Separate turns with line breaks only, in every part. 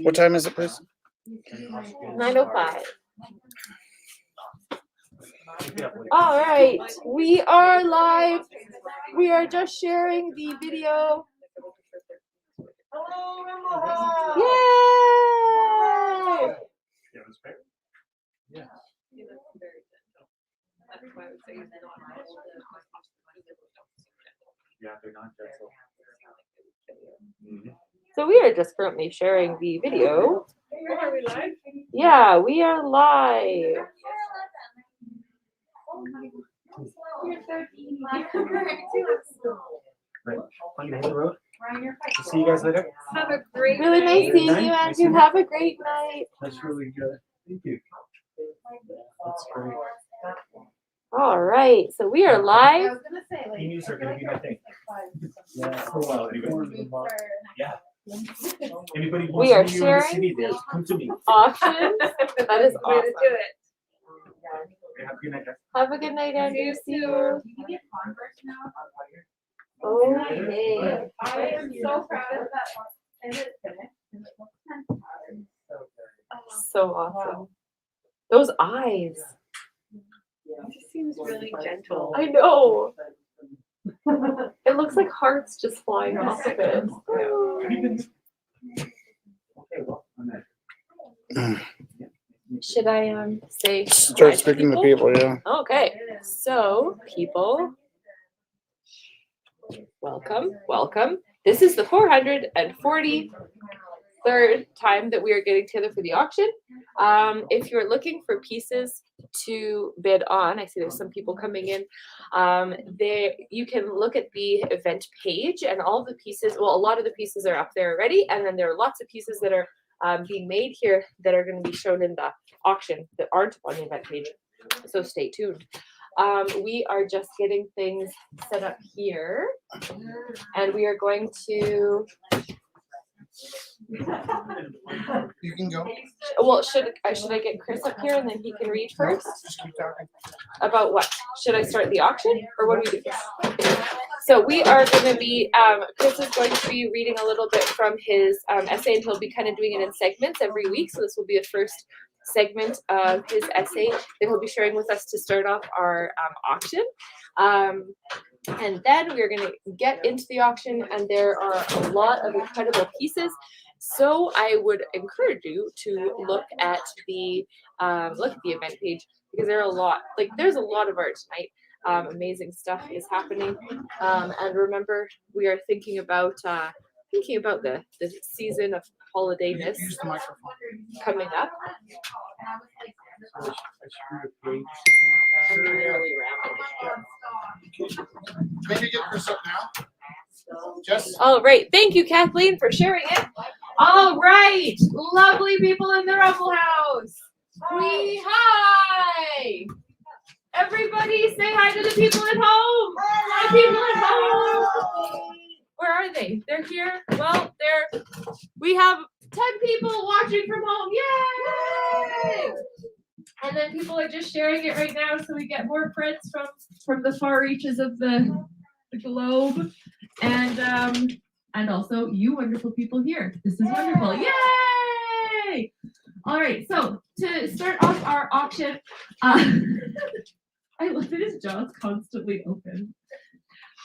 What time is it, please?
9:05. All right, we are live. We are just sharing the video. Yay!
Yeah. Yeah, they're not gentle.
So we are just currently sharing the video.
Are we live?
Yeah, we are live.
Right. I'm gonna hit the road. See you guys later.
Have a great
Really nice
night.
seeing you, Andrew. Have a great night.
That's really good. Thank you. That's great.
All right, so we are live.
Emails are gonna be my thing. Yeah, for a while anyway. Yeah. Anybody who
We are
wants to be in the
sharing
city, there, come to me.
Options. That is
Way to
awesome.
do it.
Have a good night, guys.
Have a good night, Andrew. See you. Okay.
I am so proud of that.
So awesome. Those eyes.
It just seems really gentle.
I know. It looks like hearts just flying off of it.
Okay, well, I'm at.
Should I say
Start speaking to people, yeah.
Okay, so people, welcome. This is the 443rd time that we are getting together for the auction. If you're looking for pieces to bid on, I see there's some people coming in. There you can look at the event page, and all the pieces. Well, a lot of the pieces are up there already, and then there are lots of pieces that are being made here that are going to be shown in the auction that aren't on the event page. So stay tuned. We are just getting things set up here, and we are going to.
You can go.
Well, should I get Chris up here and then he can read first?
Just keep talking.
About what? Should I start the auction or what do we do? So we are going to be, Chris is going to be reading a little bit from his essay, and he'll be kind of doing it in segments every week. So this will be the first segment of his essay that he'll be sharing with us to start off our auction. And then we're going to get into the auction, and there are a lot of incredible pieces. So I would encourage you to look at the event page, because there are a lot. There's a lot of art tonight. Amazing stuff is happening. And remember, we are thinking about the season of holidayness
Use the microphone.
coming up. I'm really rambling.
Maybe get Chris up now. Just
All right. Thank you, Kathleen, for sharing it. All right. Lovely people in the Rumble House. Hi. Everybody say hi to the people at home. Hi, people at home. Where are they? They're here. Well, we have 10 people watching from home. Yay! And then people are just sharing it right now, so we get more friends from the far reaches of the globe. And also you wonderful people here. This is wonderful. Yay! All right, so to start off our auction, I love that his jaw's constantly open.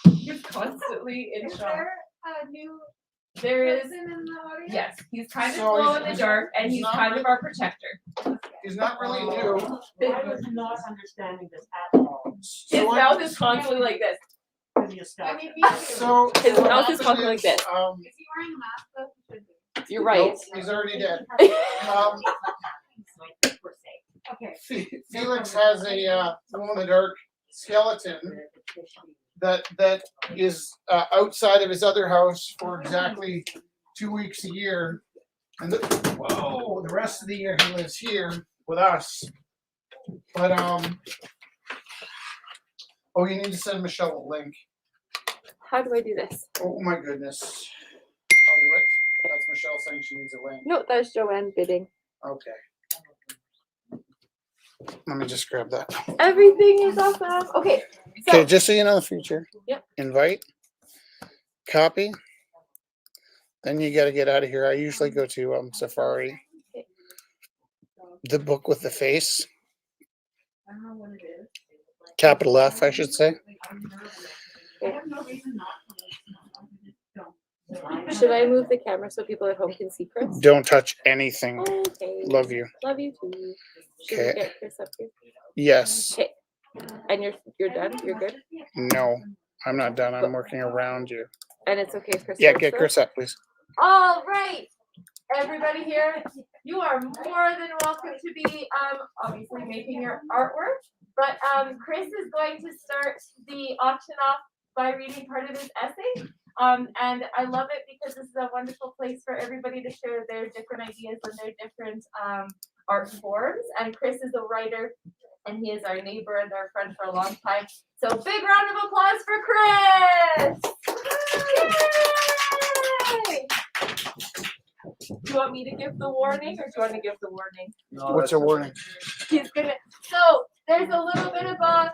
He's constantly in
Is
shock.
there a new
There is,
person in the audience?
yes, he's kind of
So
glow in the
he's-
dark, and
he's
he's
not
kind of
really-
our protector.
he's not really new.
I was not understanding this at all.
His
So
mouth is constantly like this.
I mean, me too.
So
His
what
mouth is
happened
constantly like this.
Is he wearing a mask though? He should be.
You're right.
nope, he's already dead.
Okay.
Felix has a glow in the dark skeleton that is outside of his other house for exactly 2 weeks a year, and the rest of the year he lives here with us. But you need to send Michelle a link.
How do I do this?
Oh my goodness, I'll do it. That's Michelle saying she needs a link.
No, that's Joanne bidding.
Okay. Let me just grab that.
Everything is awesome. Okay.
Okay,
So,
just so you know the future.
Yep.
Invite. Copy. Then you gotta get out of here. I usually go to Safari. The book with the face.
I don't know what it is.
Capital F, I should say.
I have no reason not to.
Should I move the camera so people at home can see Chris?
Don't touch anything.
Okay.
Love you.
Love you too. Should we
Okay.
get Chris up here?
Yes.
Okay. And you're done? You're good?
No, I'm not done. I'm working around you.
And it's okay, Chris?
Yeah,
also?
get Chris up, please.
All right, everybody here, you are more than welcome to be obviously making your artwork, but Chris is going to start the auction off by reading part of his essay. And I love it because this is a wonderful place for everybody to share their different ideas and their different art forms. And Chris is a writer, and he is our neighbor and our friend for a long time. So big round of applause for Chris! Yay! Do you want me to give the warning, or do you want to give the warning?
What's a warning?
He's gonna. So there's a little bit of a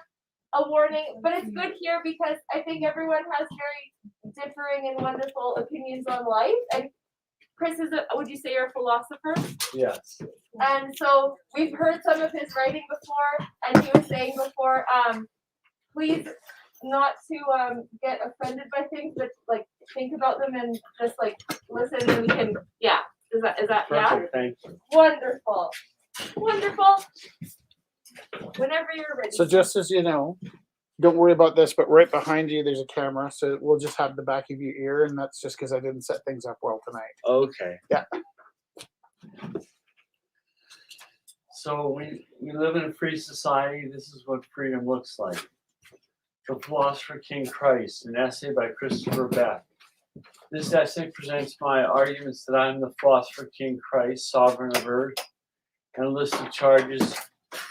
warning, but it's good here because I think everyone has very differing and wonderful opinions on life. And Chris is would you say you're a philosopher?
Yes.
And so we've heard some of his writing before, and he was saying before, please not to get offended by things, but like think about them and just like listen, and we can, yeah. Is that yeah?
Perfect, thank you.
Wonderful. Wonderful. Whenever you're ready.
So just as you know, don't worry about this, but right behind you there's a camera, so we'll just have the back of your ear, and that's just because I didn't set things up well tonight.
Okay.
Yeah.
So we live in a free society. This is what freedom looks like. The Philosopher King Christ, an essay by Christopher Beck. This essay presents my arguments that I'm the Philosopher King Christ, sovereign of earth, and a list of charges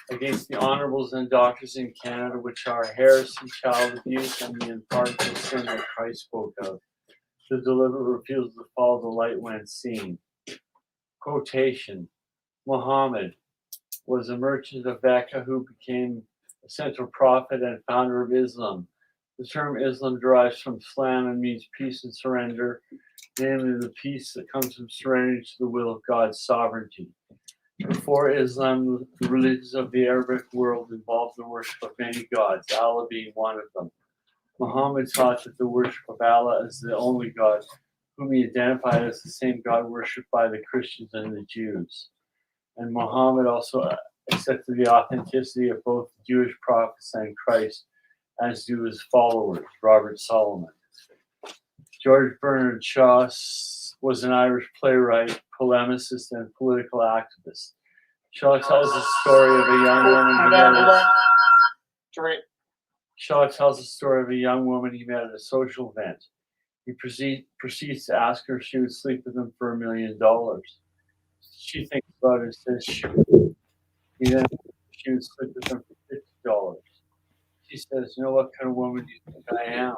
against the honorables and doctors in Canada, which are heresy, child abuse, and the unpardonable sin that Christ spoke of. The deliberate refusal to follow the light when it's seen. Quotation: Muhammad was a merchant of Mecca who became a central prophet and founder of Islam. The term Islam derives from Islam and means peace and surrender, namely the peace that comes from surrendering to the will of God's sovereignty. Before Islam, the religions of the Arabic world involved the worship of many gods, Allah being one of them. Muhammad taught that the worship of Allah is the only God, whom he identified as the same God worshipped by the Christians and the Jews. And Muhammad also accepted the authenticity of both the Jewish prophets and Christ, as do his followers, Robert Solomon. George Bernard Shaw was an Irish playwright, polemicist, and political activist. Shaw tells the story of a young woman Shaw tells the story of a young woman he met at a social event. He proceeds to ask her if she would sleep with him for $1 million. She thinks about it and says sure. He then she would sleep with him for $50. She says, "You know what kind of woman do you think I am?"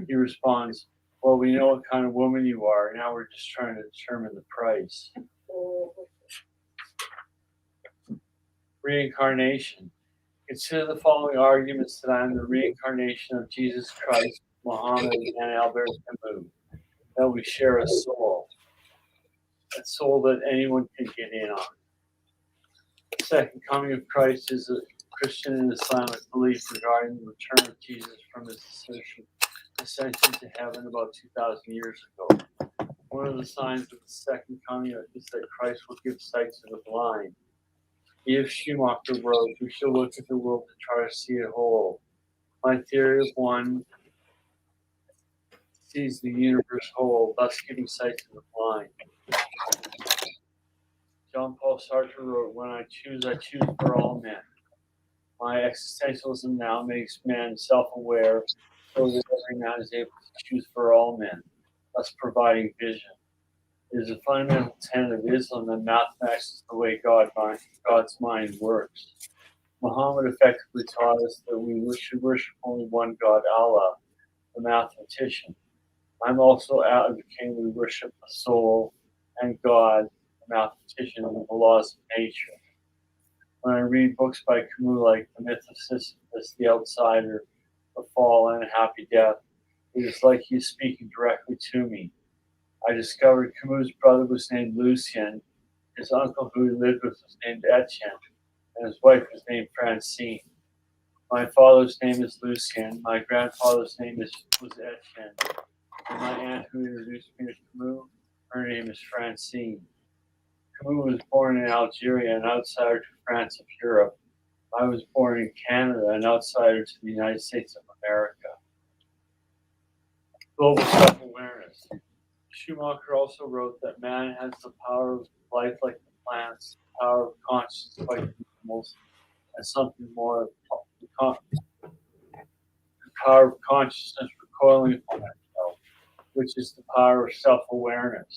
He responds, "Well, we know what kind of woman you are. Now we're just trying to determine the price." Reincarnation. Consider the following arguments that I am the reincarnation of Jesus Christ, Muhammad, and Albert Camus. That we share a soul that anyone can get in on. The second coming of Christ is a Christian and Islamic belief regarding the return of Jesus from his ascension to heaven about 2,000 years ago. One of the signs of the second coming is that Christ will give sight to the blind. If Schumacher wrote, "We shall look at the world to try to see it whole." My theory of one sees the universe whole, thus giving sight to the blind. John Paul Sartre wrote, "When I choose for all men." My existentialism now makes men self-aware so that every man is able to choose for all men, thus providing vision. It is a fundamental tenet of Islam that mathematics is the way God's mind works. Muhammad effectively taught us that we should worship only one God, Allah, the mathematician. I'm also advocating we worship the soul and God, the mathematician, and the laws of nature. When I read books by Camus like The Myth of Sisyphus, The Outsider, The Fall, and A Happy Death, it is like he is speaking directly to me. I discovered Camus' brother was named Lucien. His uncle who he lived with was named Etienne, and his wife was named Francine. My father's name is Lucien. My grandfather's name was Etienne. And my aunt who introduced me to Camus, her name is Francine. Camus was born in Algeria, an outsider to France of Europe. I was born in Canada, an outsider to the United States of America. Global self-awareness. Schumacher also wrote that man has the power of life like the plants, the power of consciousness like the animals, and something more, the power of consciousness recoiling upon itself, which is the power of self-awareness.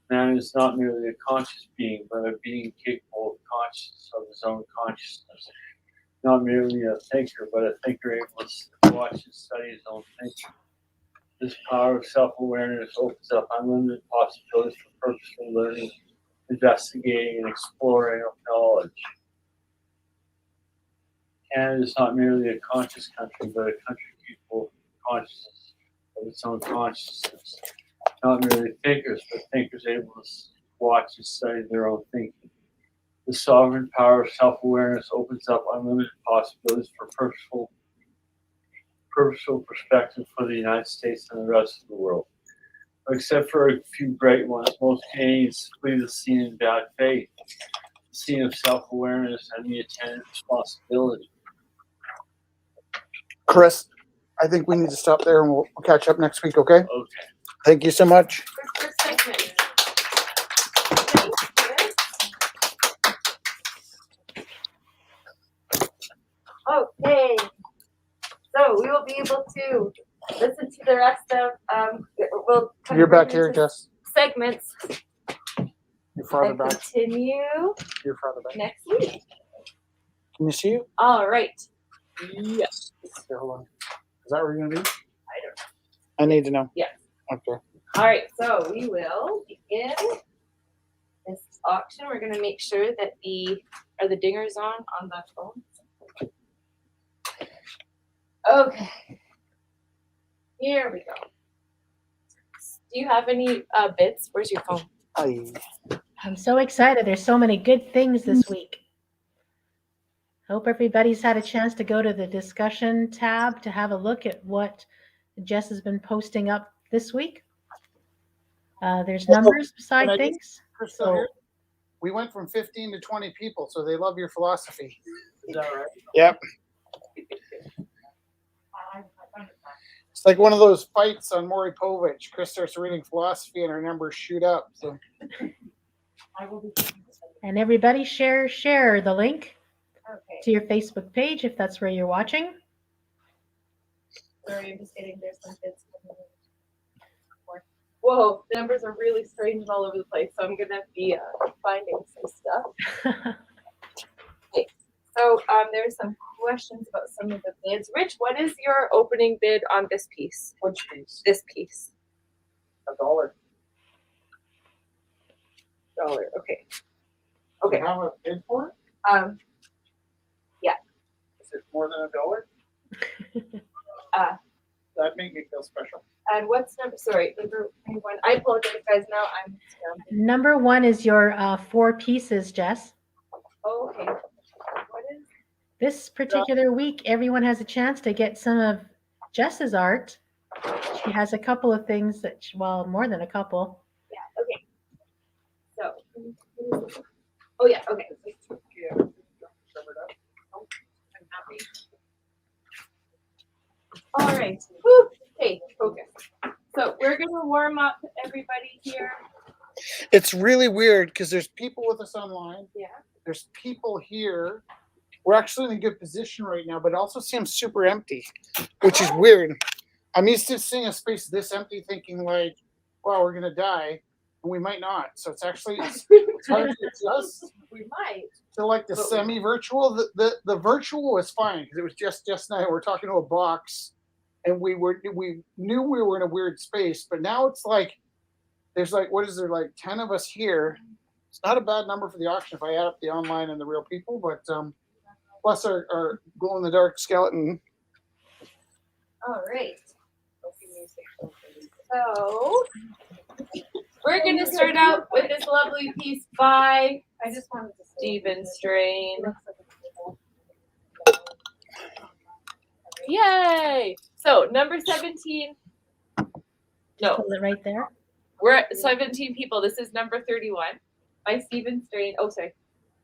Man is not merely a conscious being, but a being capable of consciousness of his own consciousness. Not merely a thinker, but a thinker able to watch and study his own thinking. This power of self-awareness opens up unlimited possibilities for purposeful learning, investigating, and exploring of knowledge. Canada is not merely a conscious country, but a country capable of consciousness of its own consciousness. Not merely thinkers, but thinkers able to watch and study their own thinking. The sovereign power of self-awareness opens up unlimited possibilities for purposeful perspective for the United States and the rest of the world. Except for a few bright ones, most Canadians leave the scene in bad faith, the scene of self-awareness and the attendant responsibility.
Chris, I think we need to stop there and we'll catch up next week, okay?
Okay.
Thank you so much.
First segment. Okay, so we will be able to listen to the rest of, we'll kind
You're
of bring
back here,
into
Jess.
segments
You're farther
and
back.
continue
You're farther back.
next week.
Can you see you?
All right.
Yes. Here, hold on. Is that where you're gonna be?
I don't know.
I need to know.
Yes.
Okay.
All right, so we will begin this auction. We're gonna make sure that are the dingers on the phone? Okay. Here we go. Do you have any bids? Where's your phone?
I'm so excited. There's so many good things this week. Hope everybody's had a chance to go to the discussion tab to have a look at what Jess has been posting up this week. There's numbers beside
Can I
things.
Chris,
So
we went from 15 to 20 people, so they love your philosophy.
Is that right?
Yep. It's like one of those fights on Maury Povich. Chris starts reading philosophy and our numbers shoot up. So
and everybody share the link
Okay.
to your Facebook page if that's where you're watching.
Sorry, I'm just getting there's some bids. Whoa, the numbers are really strange and all over the place, so I'm gonna be finding some stuff. Okay, so there's some questions about some of the bids. Rich, what is your opening bid on this piece?
which piece?
This piece.
$1.
$1. Okay.
Do
Okay.
you have a bid for it? Is it more than $1? That made me feel special.
And what's number? Sorry, number one. I apologize, guys. Now I'm.
Number one is your 4 pieces, Jess.
Oh, okay. What is?
This particular week, everyone has a chance to get some of Jess's art. She has a couple of things that, well, more than a couple.
Yeah. Okay. So. Oh yeah. Okay. All right. Whew. Okay. Focus. So we're gonna warm up everybody here.
It's really weird because there's people with us online.
Yeah.
There's people here. We're actually in a good position right now, but it also seems super empty, which is weird. I'm used to seeing a space this empty thinking like, wow, we're gonna die. And we might not. So it's actually it's hard to adjust
We might.
to like the semi-virtual. The virtual was fine because it was just now we're talking to a box and we knew we were in a weird space, but now it's like there's like what is there like 10 of us here. It's not a bad number for the auction if I add up the online and the real people, but plus our glow in the dark skeleton.
All right. So We're gonna start out with this lovely piece by
I just wanted to say.
Stephen Strain. Yay! So number 17. No,
Hold it right there.
we're at 17 people. This is number 31 by Stephen Strain. Oh, sorry.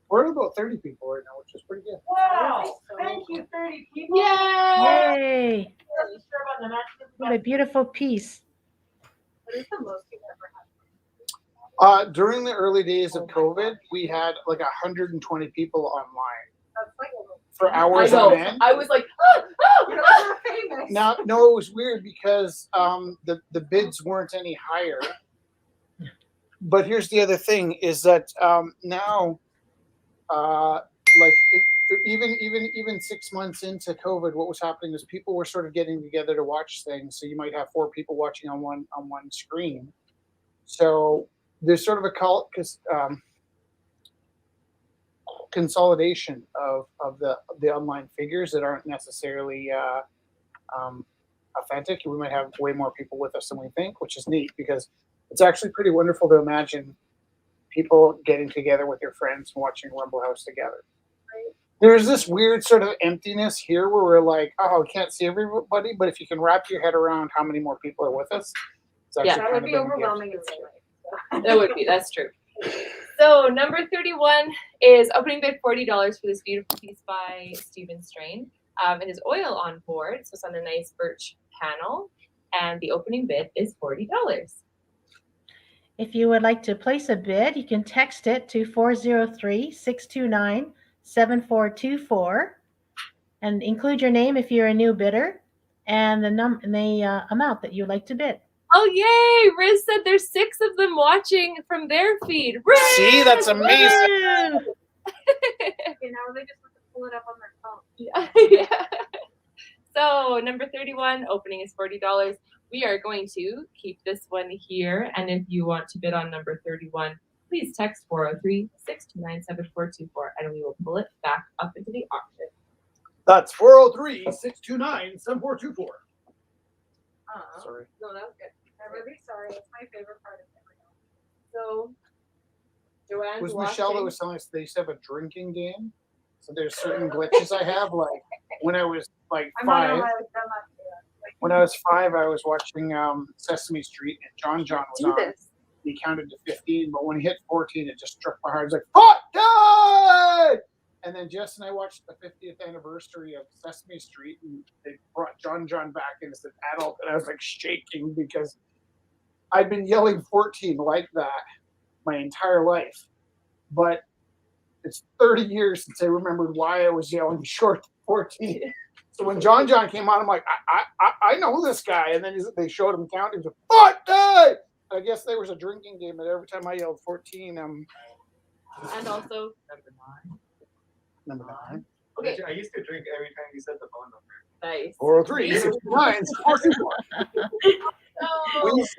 We're at about 30 people right now, which is pretty good.
Wow, thank you, 30 people.
Yay!
Yay!
Wasn't sure about the match,
What a beautiful piece.
but it's the most you've ever had.
During the early days of COVID, we had like 120 people online
That's like
for
I
hours
know.
on end.
I was like,
you're famous.
Now, no, it was weird because the bids weren't any higher. But here's the other thing: is that now, even 6 months into COVID, what was happening is people were sort of getting together to watch things. So you might have 4 people watching on one screen. So there's sort of a consolidation of the online figures that aren't necessarily authentic. We might have way more people with us than we think, which is neat because it's actually pretty wonderful to imagine people getting together with your friends and watching Rumble House together. There's this weird sort of emptiness here where we're like, oh, we can't see everybody, but if you can wrap your head around how many more people are with us, it's actually
Yeah.
That
kind
would
of
be
been a gift.
overwhelming in some ways.
that would be, that's true. So number 31 is opening bid $40 for this beautiful piece by Stephen Strain. It is oil on board, so it's on a nice birch panel, and the opening bid is $40.
If you would like to place a bid, you can text it to 403-629-7424 and include your name if you're a new bidder and the amount that you'd like to bid.
Oh yay! Riz said there's 6 of them watching from their feed. Riz!
See, that's amazing.
Woo!
Okay, now they just have to pull it up on their phone.
Yeah. So number 31, opening is $40. We are going to keep this one here, and if you want to bid on number 31, please text 403-629-7424, and we will pull it back up into the auction.
That's 403-629-7424. Sorry.
No, that was good. I'm really sorry. It's my favorite part of everything.
So Joanne's
Was
watching.
Michelle that was telling us they used to have a drinking game? So there's certain glitches I have, like when I was like
I'm not
5.
gonna lie, I've done that too. Like,
When I was 5, I was watching Sesame Street and John was
Do
on.
this.
He counted to 15, but when he hit 14, it just struck my heart. It was like, "Hot God!" And then Jess and I watched the 50th anniversary of Sesame Street, and they brought John back in as an adult, and I was like shaking because I'd been yelling 14 like that my entire life. But it's 30 years since I remembered why I was yelling short 14. So when John came on, I'm like, I know this guy. And then they showed him counting. He was like, "Hot God!" I guess there was a drinking game, and every time I yelled 14,
And also
number 9.
okay,
I used to drink every time you said the phone number.
nice.
403, 629, 424.
So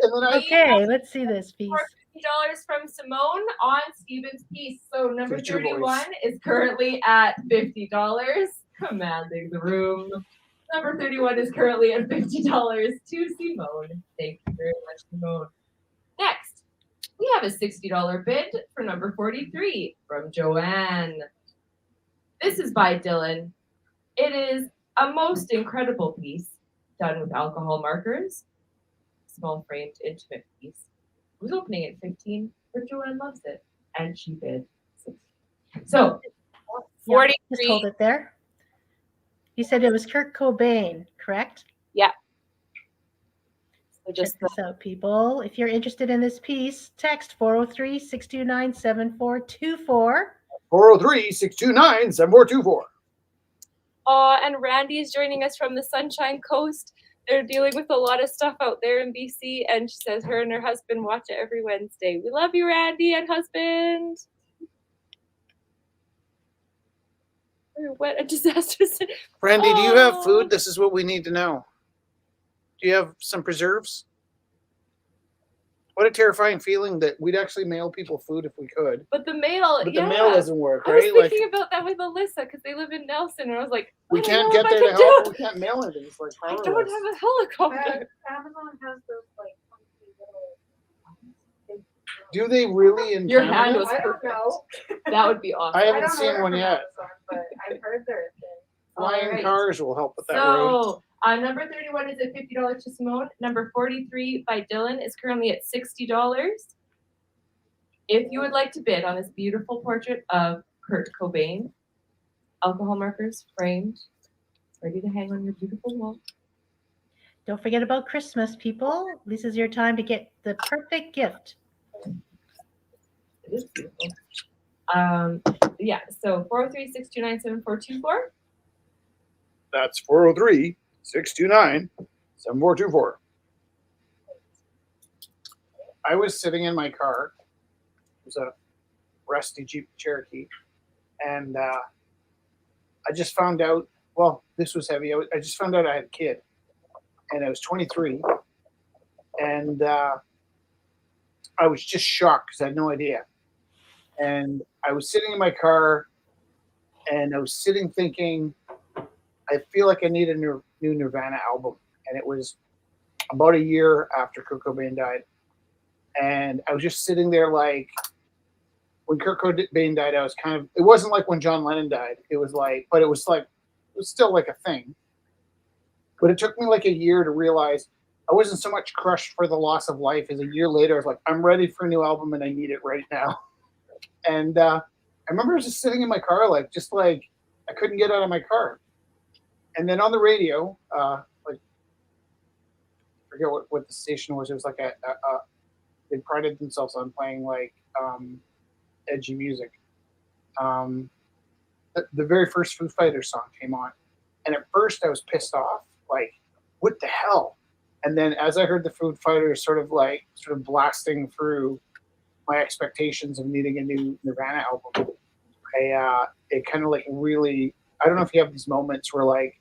And then I
Okay, let's see this piece.
$50 from Simone on Steven's piece. So number
Future boys.
31 is currently at $50, commanding the room. Number 31 is currently at $50 to Simone. Thank you very much, Simone. Next, we have a $60 bid for number 43 from Joanne. This is by Dylan. It is a most incredible piece done with alcohol markers. Small framed intimate piece. It was opening at 15, but Joanne loves it. And she bid 60. So
Just
43.
hold it there. You said it was Kurt Cobain, correct?
So just
Check this out, people. If you're interested in this piece, text 403-629-7424.
403-629-7424.
and Randy is joining us from the Sunshine Coast. They're dealing with a lot of stuff out there in BC, and she says her and her husband watch it every Wednesday. We love you, Randy and husband. What a disaster.
Randy, do you have
Oh.
food? This is what we need to know. Do you have some preserves? What a terrifying feeling that we'd actually mail people food if we could.
But the mail,
But
yeah.
the mail doesn't work,
I was
right? Like,
thinking about that with Alyssa because they live in Nelson, and I was like,
we
I don't
can't
know
get
if I
there to
can
help.
do
We can't mail anything. It's like
I don't
powerless.
have a helicopter.
Amazon has those like funky little
Do they really in
Your
Canada?
hand was
I don't
perfect.
know.
That would be awesome.
I haven't
don't know
seen
where
one yet.
from, but I've heard there is.
Flying
Alright.
cars will help with that road.
So, number 31 is at $50 to Simone. Number 43 by Dylan is currently at $60. If you would like to bid on this beautiful portrait of Kurt Cobain, alcohol markers framed, ready to hang on your beautiful wall.
Don't forget about Christmas, people. This is your time to get the perfect gift.
It is beautiful. Yeah, so 403-629-7424.
That's 403-629-7424. I was sitting in my car. It was a rusty Jeep Cherokee. And I just found out, well, this was heavy. I just found out I had a kid. And I was 23. And I was just shocked because I had no idea. And I was sitting in my car and I was sitting thinking, I feel like I need a new Nirvana album. And it was about a year after Kurt Cobain died. And I was just sitting there like, when Kurt Cobain died, I was kind of, it wasn't like when John Lennon died. It was like, but it was like, it was still like a thing. But it took me like a year to realize I wasn't so much crushed for the loss of life as a year later, I was like, I'm ready for a new album and I need it right now. And I remember just sitting in my car, like, just like, I couldn't get out of my car. And then on the radio, like, I forget what the station was. It was like they prided themselves on playing like edgy music. The very first Foo Fighters song came on. And at first I was pissed off, like, what the hell? And then as I heard the Foo Fighters sort of blasting through my expectations of needing a new Nirvana album, it kind of like really, I don't know if you have these moments where like,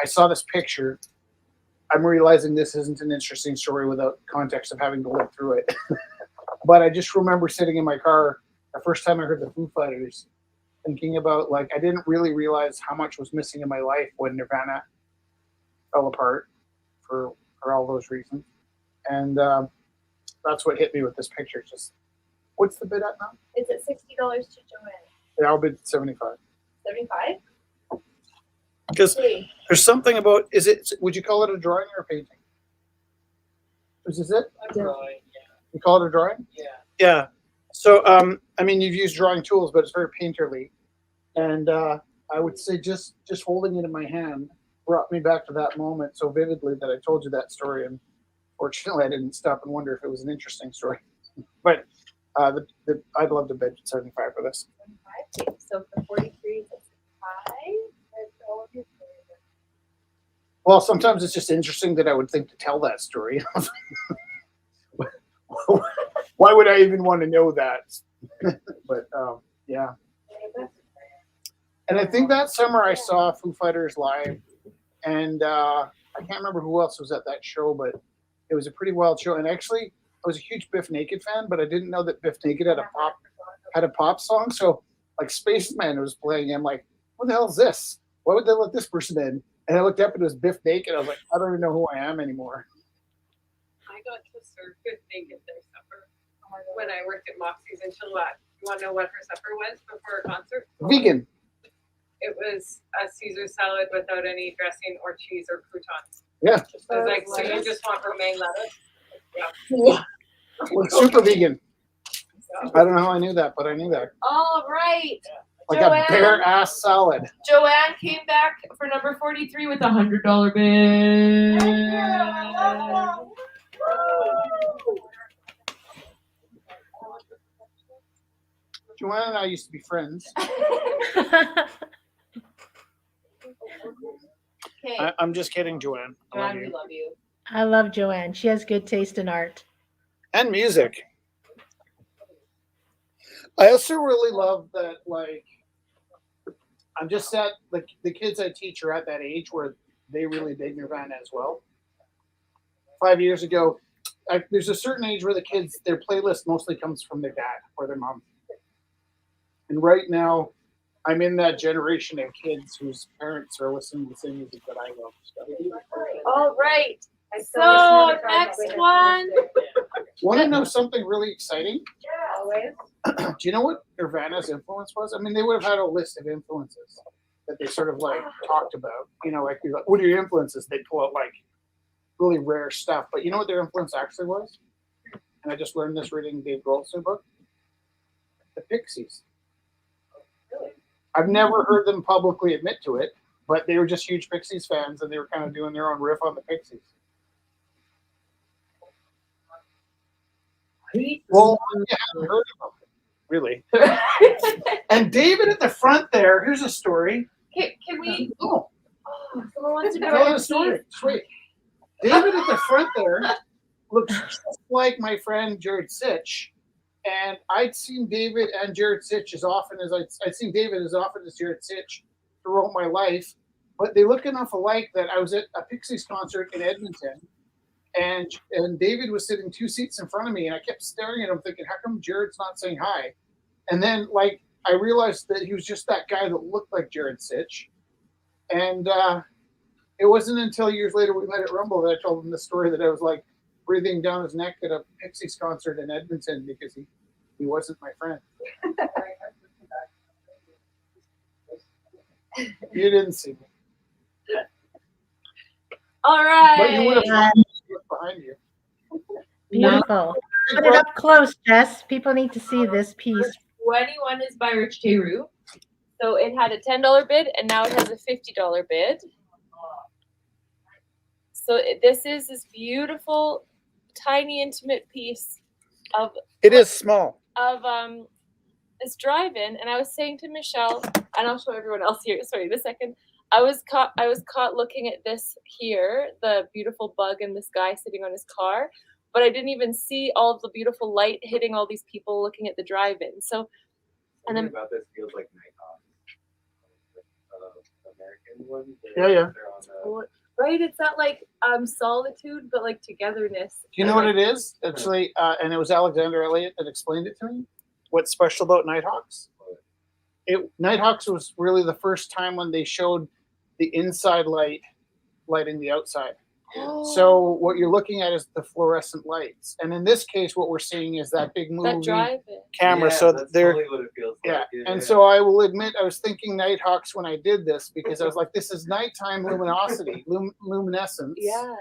I saw this picture, I'm realizing this isn't an interesting story without context of having to live through it. But I just remember sitting in my car the first time I heard the Foo Fighters, thinking about like, I didn't really realize how much was missing in my life when Nirvana fell apart for all those reasons. And that's what hit me with this picture. Just, what's the bid at now?
Is it $60 to Joanne?
Yeah, I'll bid 75.
75?
Because
Okay.
there's something about, would you call it a drawing or a painting? Is this it?
A drawing,
You call it a drawing?
yeah.
Yeah. So, I mean, you've used drawing tools, but it's very painterly. And I would say just holding it in my hand brought me back to that moment so vividly that I told you that story. And fortunately, I didn't stop and wonder if it was an interesting story. But I'd love to bid 75 for this.
75. So for 43, 65. That's all of your favorites.
Well, sometimes it's just interesting that I would think to tell that story. Why would I even want to know that? But yeah. And I think that summer I saw Foo Fighters live, and I can't remember who else was at that show, but it was a pretty wild show. And actually, I was a huge Biff Naked fan, but I didn't know that Biff Naked had a pop song. So like Spaceman was playing, I'm like, what the hell is this? Why would they let this person in? And I looked up and it was Biff Naked. I was like, I don't even know who I am anymore.
I got to serve Biff Naked their supper when I worked at Moxie's in Chilliwack. You want to know what her supper was before a concert?
Vegan.
It was a Caesar salad without any dressing or cheese or croutons.
Yeah.
I was like, so you just want romaine lettuce?
Well, super vegan. I don't know how I knew that, but I knew that.
All right.
Like
Joanne.
a bare ass salad.
Joanne came back for number 43 with a $100 bid.
Joanna and I used to be friends.
Okay,
I'm just kidding, Joanne. I love
Joanne, we
you.
love you.
I love Joanne. She has good taste in art.
And music. I also really love that, like, I'm just at, like, the kids I teach are at that age where they really dig Nirvana as well. 5 years ago, there's a certain age where the kids, their playlist mostly comes from their dad or their mom. And right now, I'm in that generation of kids whose parents are listening to the same music that I love. So.
All right.
I
So,
still wish I had tried
next
my way
one.
Want to know something really exciting?
Always.
Do you know what Nirvana's influence was? I mean, they would have had a list of influences that they sort of like talked about. You know, like, you're like, what are your influences? They'd pull out like really rare stuff. But you know what their influence actually was? And I just learned this reading Dave Grohl's new book. The Pixies. I've never heard them publicly admit to it, but they were just huge Pixies fans, and they were kind of doing their own riff on the Pixies. Well, you haven't heard of them, really. And David at the front there, here's a story.
Can we?
Oh,
Oh, someone wants to know
tell
our
the story.
piece.
Sweet. David at the front there looks just like my friend Jared Sitch. And I'd seen David and Jared Sitch as often as I'd seen David as often as Jared Sitch throughout my life. But they look enough alike that I was at a Pixies concert in Edmonton. And David was sitting 2 seats in front of me, and I kept staring at him thinking, how come Jared's not saying hi? And then, like, I realized that he was just that guy that looked like Jared Sitch. And it wasn't until years later we met at Rumble that I told him the story that I was, like, breathing down his neck at a Pixies concert in Edmonton because he wasn't my friend. You didn't see me.
All right.
But you would have looked behind you.
Beautiful. Put it up close, Jess. People need to see this piece.
21 is by Rich Teru. So it had a $10 bid, and now it has a $50 bid. So this is this beautiful, tiny, intimate piece of
It is small.
this drive-in, and I was saying to Michelle, and I'll show everyone else here. Sorry, in a second. I was caught looking at this here, the beautiful bug and this guy sitting on his car, but I didn't even see all of the beautiful light hitting all these people looking at the drive-in. So, and then
about this feels like Nighthawk. American one.
Yeah, yeah.
They're on
right, it's not like solitude, but like togetherness.
Do you know what it is? Actually, and it was Alexander Elliott that explained it to me. What's special about Nighthawks? Nighthawks was really the first time when they showed the inside light lighting the outside. So what you're looking at is the fluorescent lights, and in this case, what we're seeing is that big
that
movie
drive-in.
camera.
Yeah,
So
that's
they're
totally what it feels
yeah.
like.
And so I will admit, I was thinking Nighthawks when I did this because I was like, this is nighttime luminosity, luminescence.
Yeah.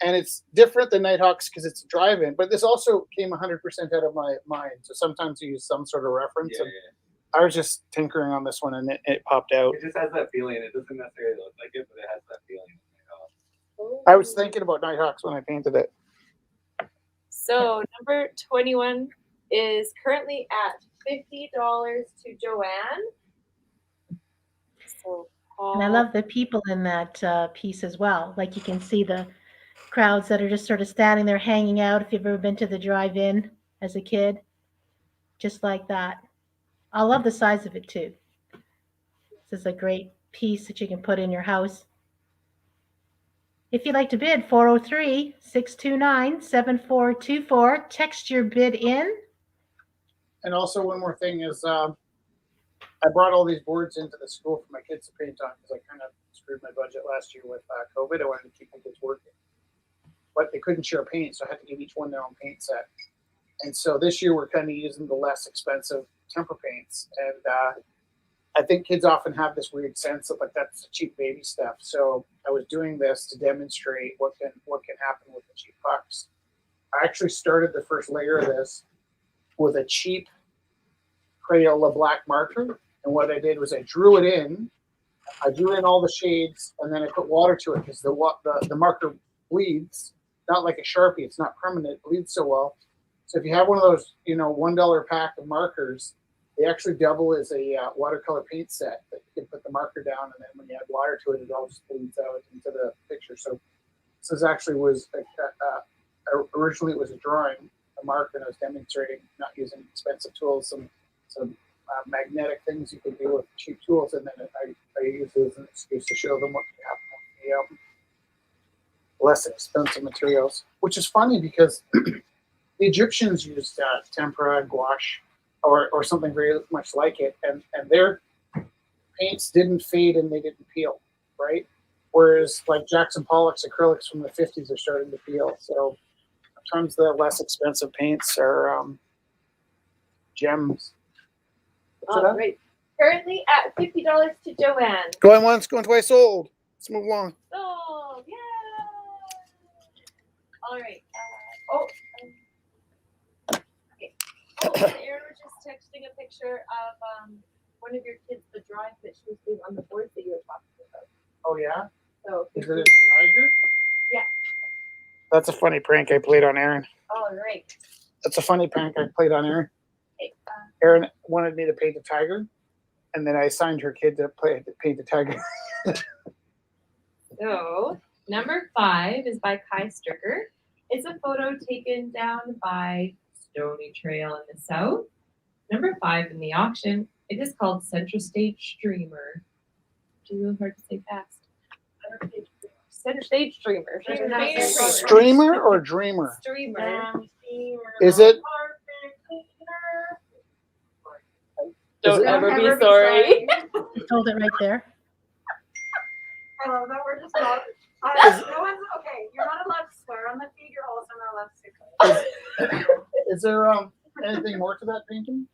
And it's different than Nighthawks because it's a drive-in, but this also came 100% out of my mind. So sometimes you use some sort of reference.
Yeah,
and
yeah.
I was just tinkering on this one, and it popped out.
It just has that feeling. It doesn't necessarily look like it, but it has that feeling.
I was thinking about Nighthawks when I painted it.
So number 21 is currently at $50 to Joanne. So
And I love the people in that piece as well. Like you can see the crowds that are just sort of standing there hanging out. If you've ever been to the drive-in as a kid, just like that. I love the size of it too. This is a great piece that you can put in your house. If you'd like to bid, 403-629-7424. Text your bid in.
And also one more thing is I brought all these boards into the school for my kids to paint on because I kind of screwed my budget last year with COVID. I wanted to keep my kids working. But they couldn't share paint, so I had to give each one their own paint set. And so this year we're kind of using the less expensive temper paints. And I think kids often have this weird sense of like that's cheap baby stuff. So I was doing this to demonstrate what can happen with the cheap pucks. I actually started the first layer of this with a cheap Crayola black marker. And what I did was I drew it in. I drew in all the shades, and then I put water to it because the marker bleeds. Not like a Sharpie. It's not permanent. It bleeds so well. So if you have one of those, $1 pack of markers, they actually double as a watercolor paint set that you can put the marker down, and then when you add water to it, it all just bleeds out into the picture. So this actually was originally it was a drawing, a marker, and I was demonstrating not using expensive tools, some magnetic things you can do with cheap tools, and then I use it as an excuse to show them what can happen with the less expensive materials, which is funny because the Egyptians used tempera and gouache or something very much like it, and their paints didn't fade and they didn't peel, right? whereas like Jackson Pollock's acrylics from the 50s are starting to peel. So sometimes the less expensive paints are gems. What's it
All
at?
right. Currently at $50 to Joanne.
Going once, going twice sold. Let's move along.
Oh, yeah. All right. Okay. Oh, Erin was just texting a picture of one of your kids, the drawing that she was doing on the board that you were talking about.
Oh yeah?
So,
Is it a tiger?
Yeah.
That's a funny prank I played on Aaron.
all right.
That's a funny prank I played on Aaron.
Okay,
Aaron wanted me to paint a tiger, and then I assigned her kid to paint the tiger.
So, number 5 is by Kai Stricker. It's a photo taken down by Stony Trail in the south. Number 5 in the auction, it is called Center Stage Streamer. It's really hard to say fast. Center Stage Streamer.
Streamer or dreamer?
Streamer.
Is it?
Don't
Is it-
ever be sorry.
Told it right there.
I love that we're just not. No one's okay. You're not allowed to swear on the feed. You're also not allowed to say.
Is there anything more to that painting?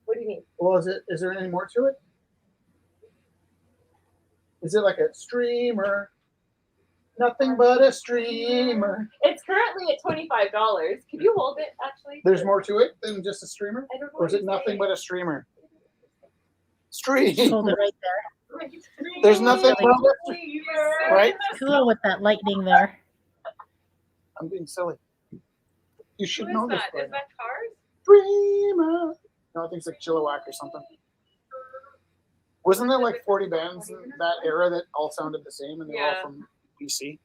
What do you mean?
Well, is there any more to it? Is it like a streamer? Nothing but a streamer.
It's currently at $25. Can you hold it, actually?
There's more to it than just a streamer?
I don't know
Or is
what
it
you're
nothing
saying.
but a streamer?
Told it
Stream.
right there.
There's nothing wrong with right?
Cool with that lightning there.
I'm being silly. You should
Who
know
is
this.
that?
by
Is
now.
that Cars?
Streamer. No, I think it's like Chilliwack or something. Wasn't there like 40 bands in that era that all sounded the same and they're all
Yeah.
from BC?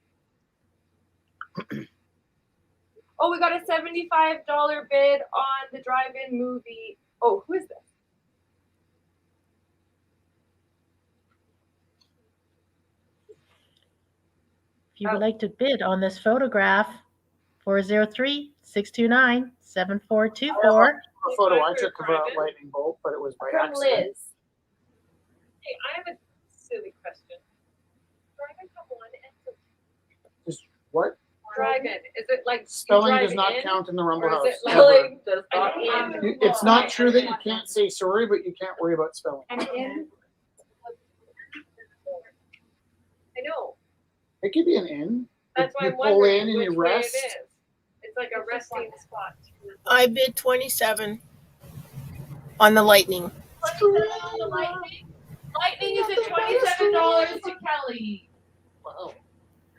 Oh, we got a $75 bid on the drive-in movie. Oh, who is this?
If you would like to bid on this photograph, 403-629-7424.
The photo I took of a lightning bolt, but it was by
From
accident.
Liz.
Hey, I have a silly question. Dragon come on and
What?
dragon. Is it like you
Spelling
drive
does not
in,
count in the Rumble
or is
House.
it like
Ever.
Spelling does not
an
mean.
in?
It's not true that you can't say sorry, but you can't worry about spelling.
And in? I know.
It could be an in.
That's why
You
I'm
pull
wondering
in and
which
you
way it
rest.
is. It's like a resting spot.
I bid 27 on the lightning.
Lightning is at $27 to Kelly. Whoa.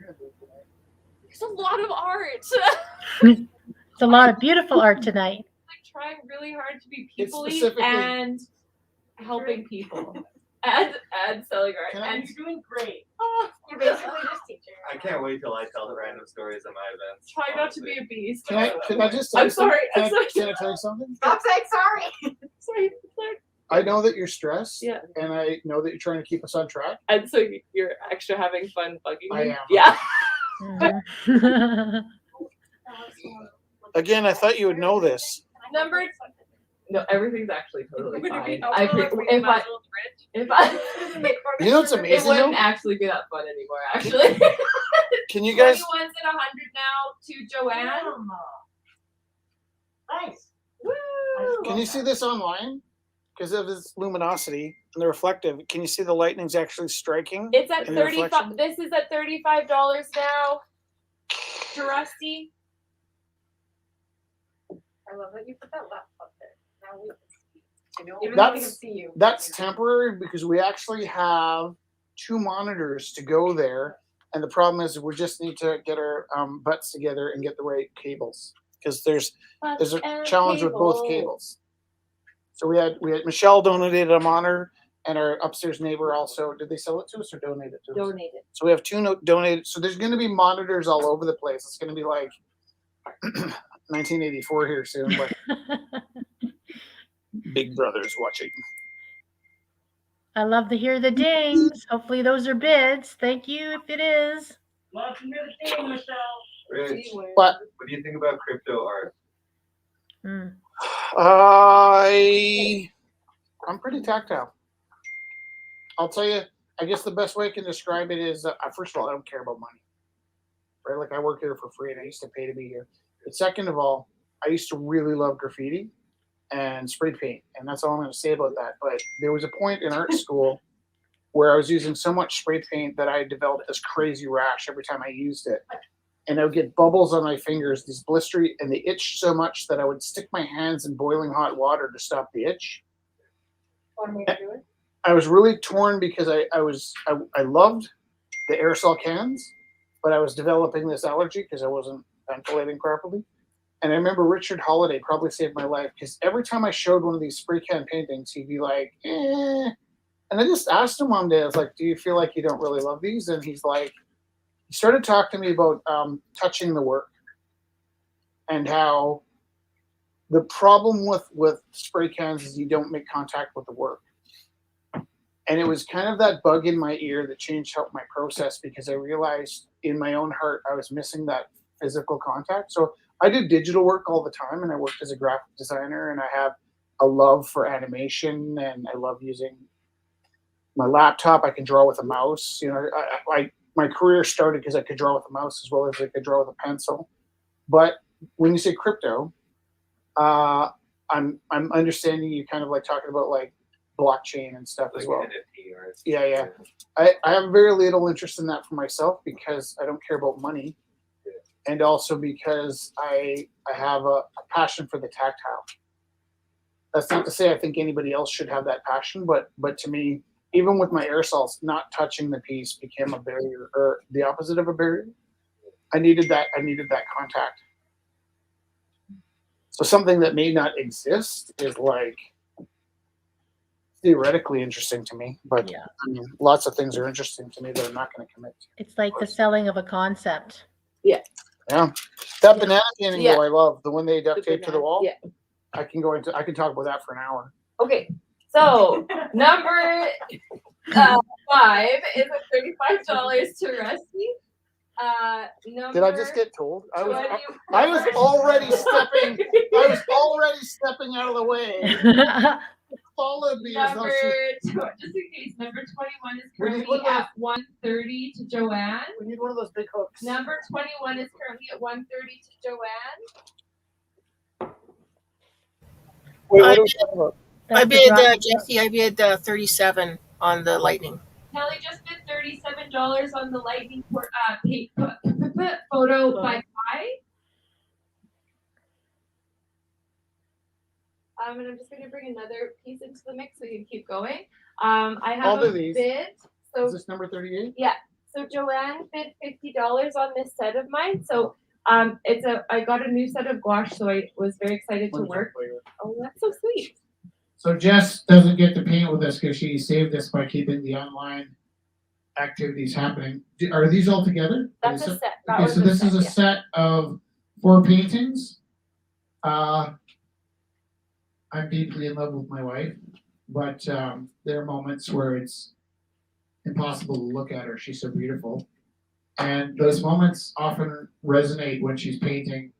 There's a lot of art.
It's a lot of beautiful art tonight.
Like trying really hard to be
It's
people-y
specifically-
and helping people. And selling art.
Can I-
And
doing great.
oh,
You're basically just teaching.
I can't wait till I tell the random stories at my events.
try not to be a beast.
Can I just tell
I'm
you something?
sorry, I'm sorry.
Can I tell you something?
Stop saying sorry.
Sorry.
I know that you're stressed.
Yeah.
And I know that you're trying to keep us on track.
And so you're extra having fun bugging me?
I am.
Yeah.
Mhm.
Again, I thought you would know this.
Number. No, everything's actually totally
Would it be
fine. I
helpful if
agree.
we
If I,
muzzled Rich?
if I,
You know what's
it
amazing
wouldn't
though?
actually be that fun anymore. Actually.
Can you guys
21's at 100 now to Joanne.
Nice.
Woo!
can you see this online? Because of its luminosity and the reflective, can you see the lightning's actually striking?
It's at
in the
35.
reflection?
This is at $35 now. To Rusty.
I love that you put that laptop there. Now we can see.
I know.
Even though we can
That's-
see you.
That's temporary because we actually have 2 monitors to go there. And the problem is we just need to get our butts together and get the right cables. Because there's a challenge with both cables. So we had Michelle donated a monitor and our upstairs neighbor also, did they sell it to us or donate it to us?
Donated.
So we have 2 donated. So there's going to be monitors all over the place. It's going to be like 1984 here soon, but Big Brother's watching.
I love to hear the dings. Hopefully those are bids. Thank you if it is.
Rich,
But
what do you think about crypto art?
Hmm.
I'm pretty tactile. I'll tell you, I guess the best way I can describe it is, first of all, I don't care about money, right? Like I work here for free and I used to pay to be here. But second of all, I used to really love graffiti and spray paint. And that's all I'm going to say about that. But there was a point in art school where I was using so much spray paint that I developed this crazy rash every time I used it. And I would get bubbles on my fingers, these blistery, and they itched so much that I would stick my hands in boiling hot water to stop the itch.
One way to do it.
I was really torn because I loved the aerosol cans, but I was developing this allergy because I wasn't ventilating properly. And I remember Richard Holiday probably saved my life because every time I showed one of these spray can paintings, he'd be like, eh. And I just asked him one day, I was like, do you feel like you don't really love these? And he's like, he started talking to me about touching the work and how the problem with spray cans is you don't make contact with the work. And it was kind of that bug in my ear that changed my process because I realized in my own heart I was missing that physical contact. So I do digital work all the time, and I worked as a graphic designer, and I have a love for animation, and I love using my laptop. I can draw with a mouse. You know, my career started because I could draw with a mouse as well as I could draw with a pencil. But when you say crypto, I'm understanding you kind of like talking about like blockchain and stuff as well.
NFT or
Yeah. I have very little interest in that for myself because I don't care about money. And also because I have a passion for the tactile. That's not to say I think anybody else should have that passion, but to me, even with my aerosols, not touching the piece became a barrier, or the opposite of a barrier. I needed that contact. So something that may not exist is like theoretically interesting to me, but
Yeah.
I mean, lots of things are interesting to me that I'm not going to commit to.
It's like the selling of a concept.
Yeah, that banana painting
Yeah.
though, I love the one they duct tape to the wall.
Yeah.
I can talk about that for an hour.
Okay. So number 5 is at $35 to Rusty.
Did I just get told? I was
20
already stepping out of the way. Followed me as though
Number
she-
just in case, number 21 is
We need
currently
one of
at 130 to Joanne.
We need one of those big hooks.
Number 21 is currently at 130 to Joanne.
Wait, what are we talking about?
I
That's the
bid,
drop-
Jesse, I bid 37 on the lightning.
Kelly just did $37 on the lightning photo by Kai. And I'm just gonna bring another piece into the mix so we can keep going. I
I'll
have
do
a
these.
bid. So
Is this number 38?
So Joanne bid $50 on this set of mine. So I got a new set of gouache, so I was very excited to work. Oh, that's so sweet.
So Jess doesn't get to paint with us because she saved us by keeping the online activities happening. Are these all together?
That's
Is
a
it-
set. That
Okay,
was
so this is a
set,
set of 4 paintings. I'm deeply in love with my wife, but there are moments where it's impossible to look at her. She's so beautiful. And those moments often resonate when she's painting.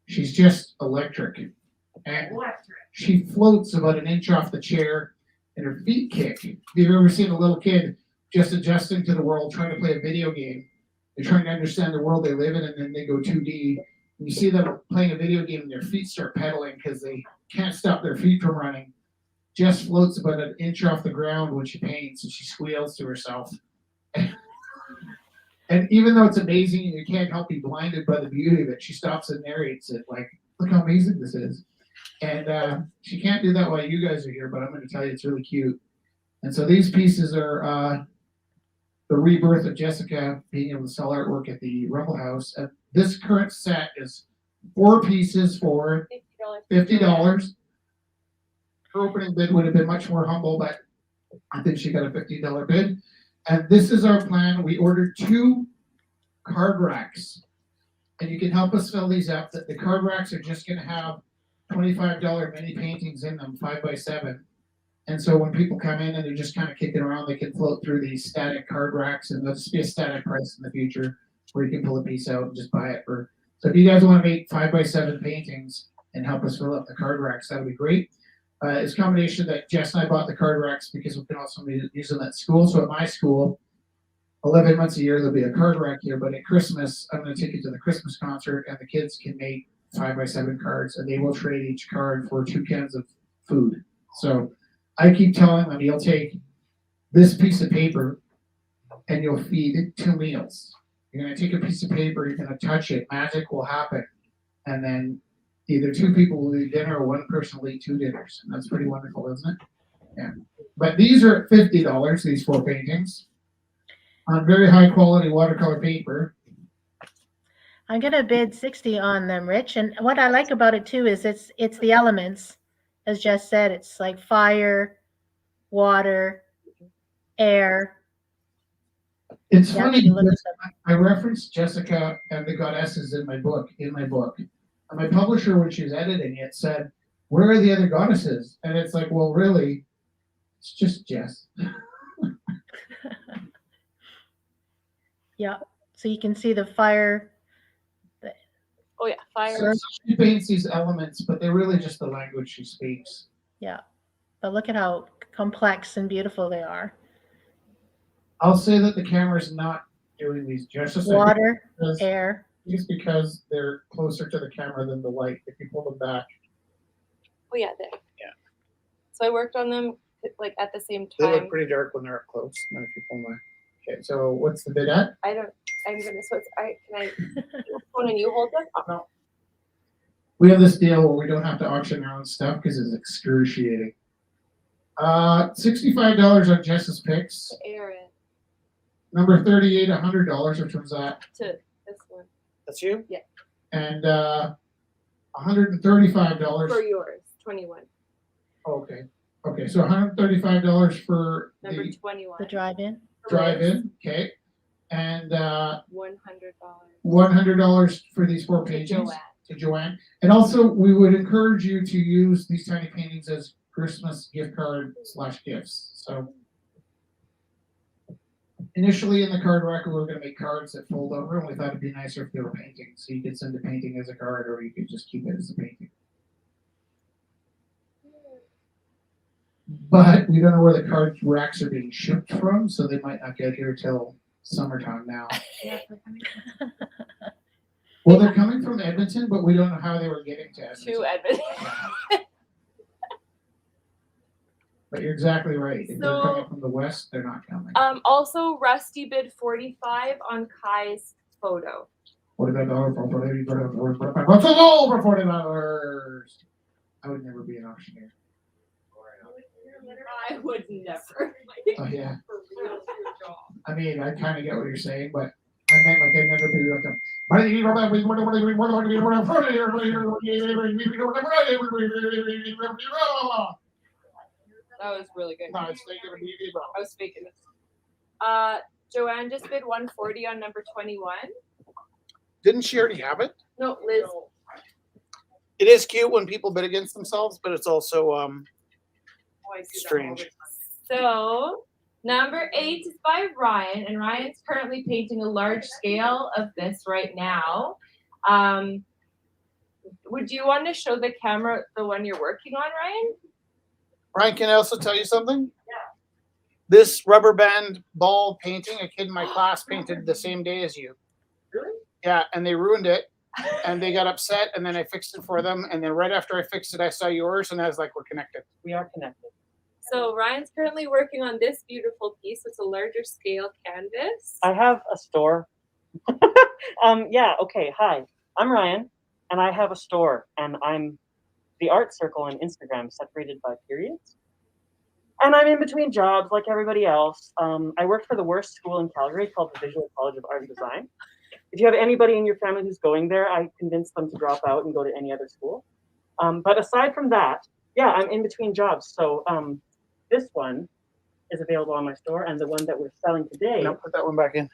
She's just electric. And she floats about an inch off the chair and her feet kick. If you've ever seen a little kid just adjusting to the world, trying to play a video game, they're trying to understand the world they live in, and then they go 2D. And you see them playing a video game and their feet start pedaling because they can't stop their feet from running. Jess floats about an inch off the ground when she paints, and she squeals to herself. And even though it's amazing and you can't help be blinded by the beauty of it, she stops and narrates it like, look how amazing this is. And she can't do that while you guys are here, but I'm going to tell you it's really cute. And so these pieces are the rebirth of Jessica being able to sell artwork at the Rumble House. And this current set is 4 pieces for $50. Her opening bid would have been much more humble, but I think she got a $15 bid. And this is our plan. We ordered 2 card racks, and you can help us fill these up. The card racks are just going to have $25 mini paintings in them, 5x7. And so when people come in and they're just kind of kicking around, they can float through these static card racks, and there'll just be a static price in the future where you can pull a piece out and just buy it for. So if you guys want to make 5x7 paintings and help us fill up the card racks, that would be great. It's a combination that Jess and I bought the card racks because we can also use them at school. So at my school, 11 months a year, there'll be a card rack here, but at Christmas, I'm gonna take it to the Christmas concert and the kids can make 5x7 cards and they will trade each card for 2 cans of food. So I keep telling them, you'll take this piece of paper and you'll feed it 2 meals. You're gonna take a piece of paper, you're gonna touch it, magic will happen. And then either 2 people will eat dinner or 1 person will eat 2 dinners. And that's pretty wonderful, isn't it? Yeah. But these are at $50, these 4 paintings, on very high quality watercolor paper.
I'm gonna bid 60 on them, Rich. And what I like about it too is it's the elements, as Jess said. It's like fire, water, air.
It's
Yeah,
funny
you look
because
at them.
I referenced Jessica and the Goddesses in my book. And my publisher, when she was editing it, said, "Where are the other goddesses?" And it's like, well, really, it's just Jess.
Yeah. So you can see the fire.
Oh yeah, fire.
So she paints these elements, but they're really just the language she speaks.
Yeah. But look at how complex and beautiful they are.
I'll say that the camera's not doing these justice.
Water,
because,
air.
just because they're closer to the camera than the light. If you pull them back,
Oh yeah, there.
Yeah.
So I worked on them like at the same
they
time.
look pretty dark when they're up close. And then if you pull them back. Okay, so what's the bid at?
I'm gonna switch. Can I phone and you hold them?
No. We have this deal where we don't have to auction our own stuff because it's excruciating. $65 on Jess's picks.
Aaron
Number 38, $100, which one's that?
to this one
That's you?
Yeah.
And $135.
for yours. 21.
Okay. Okay, so $135 for
Number
the
21.
The drive-in.
drive-in, okay. And
$100
$100 for these 4
to
paintings.
Joanne.
To Joanne. And also, we would encourage you to use these tiny paintings as Christmas gift card / gifts. So initially in the card rack, we were going to make cards that fold over, and we thought it'd be nicer if they were paintings. So you could send a painting as a card, or you could just keep it as a painting. But we don't know where the card racks are being shipped from, so they might not get here till summertime now. Well, they're coming from Edmonton, but we don't know how they were getting to Edmonton.
To Edmonton.
But you're exactly right. If they're
So-
coming from the west, they're not coming.
Also, Rusty bid 45 on Kai's photo.
$45 for $45. What's the goal for $40? I would never be an auctioneer.
I would never.
Oh yeah.
For real, your job.
I mean, I kind of get what you're saying, but I meant like I'd never be like
That was really good.
No, it's thinking of me,
I was faking this. Joanne just bid 140 on number 21.
Didn't she already have it?
No, Liz.
It is cute when people bid against themselves, but it's also
Oh, I do that all
Strange.
the time.
So number 8 is by Ryan, and Ryan's currently painting a large scale of this right now. Would you want to show the camera the one you're working on, Ryan?
Ryan, can I also tell you something? Yeah. This rubber band ball painting, a kid in my class painted the same day as you.
Really?
Yeah, and they ruined it, and they got upset, and then I fixed it for them, and then right after I fixed it, I saw yours, and I was like, we're connected.
We are connected.
So Ryan's currently working on this beautiful piece. It's a larger scale canvas.
I have a store. Yeah, okay. Hi, I'm Ryan, and I have a store, and I'm the art circle on Instagram separated by periods. And I'm in between jobs like everybody else. I work for the worst school in Calgary called the Visual College of Art and Design. If you have anybody in your family who's going there, I convince them to drop out and go to any other school. But aside from that, yeah, I'm in between jobs. So this one is available on my store, and the one that we're selling today.
No, put that one back in.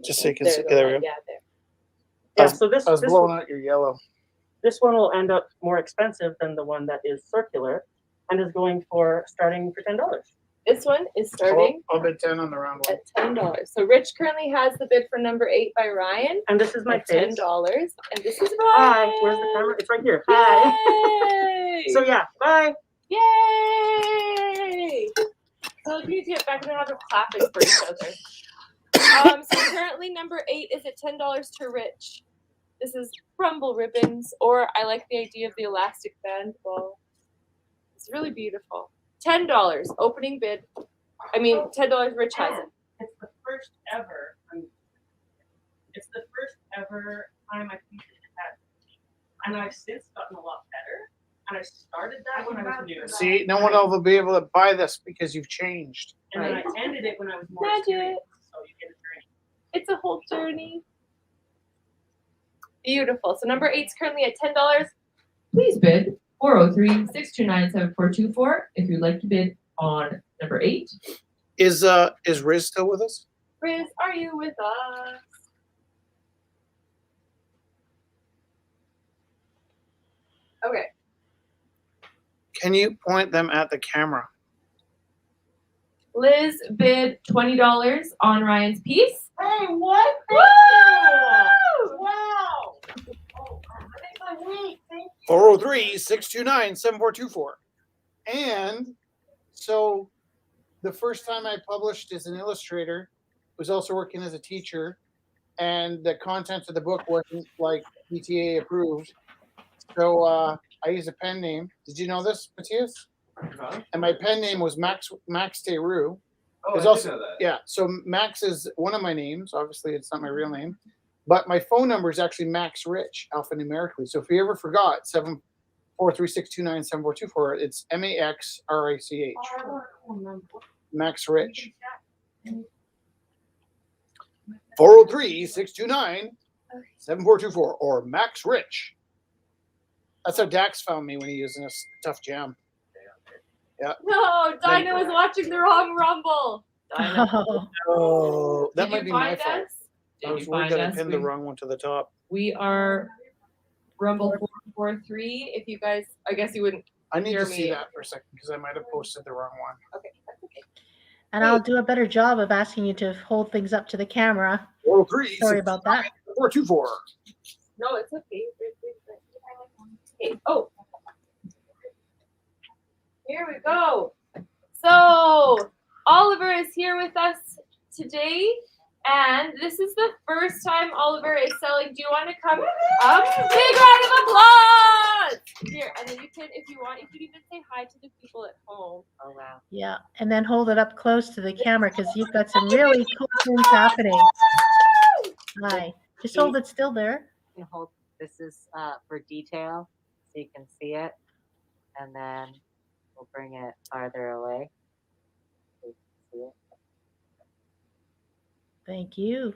Just so you can
There
see.
you go.
There we go.
Yeah, there.
Yeah, so this
I was
this
blowing out your yellow.
this one will end up more expensive than the one that is circular, and is going for starting for $10.
This one is starting
I'll bid 10 on the round one.
at $10. So Rich currently has the bid for number 8 by Ryan
And this is my
at $10.
face.
And this is
Hi,
Ryan.
where's the camera? It's right here. Hi.
Yay!
So yeah, bye.
Yay! So we need to get back to having clapping for each other. So currently number 8 is at $10 to Rich. This is Rumble Ribbons, or I like the idea of the elastic band ball. It's really beautiful. $10 opening bid. I mean, $10 Rich has it.
It's the first ever. It's the first ever time I featured that, and I've since gotten a lot better. And I started that when I was new.
See, no one will be able to buy this because you've changed.
And then I ended it when I was more
Magic.
experienced. So you get a drink.
It's a whole journey. Beautiful. So number 8 is currently at $10.
Please bid 403-629-7424 if you'd like to bid on number 8.
Is Riz still with us?
Riz, are you with us? Okay.
Can you point them at the camera?
Liz bid $20 on Ryan's piece.
Hey, what?
Woo!
Wow! Oh, that makes my week. Thank
403-629-7424. And so the first time I published as an illustrator, was also working as a teacher, and the content of the book wasn't like PTA approved. So I used a pen name. Did you know this, Matthias? And my pen name was Max Theroux.
Oh,
There's
I
also-
did know that.
Yeah, so Max is one of my names. Obviously, it's not my real name, but my phone number is actually Max Rich, alphanumerically. So if you ever forgot, 743-629-7424, it's MAXRICH, Max Rich. 403-629-7424, or Max Rich. That's how Dax found me when he was in a tough jam.
No, Dinah was watching the wrong Rumble. Dinah,
Oh,
Oh, that
did
might
you
be my
find
fault.
us?
I
Did
was
you
worried
find
that I
us?
pinned the wrong one to the top.
We are
Rumble 443. If you guys, I guess you wouldn't.
I need
Hear
to see
me.
that for a second because I might have posted the wrong one.
Okay, that's okay.
and I'll do a better job of asking you to hold things up to the camera.
403
Sorry about that.
424.
No, it's okay. Okay. Oh, here we go. So Oliver is here with us today, and this is the first time Oliver is selling. Do you want to come up? Big round of applause! Here, and then you can, if you want, you can even say hi to the people at home.
oh wow.
Yeah, and then hold it up close to the camera because you've got some really cool things happening. Hi, just hold it still there.
You can hold, this is for detail, so you can see it, and then we'll bring it farther away. So you can see it.
Thank you.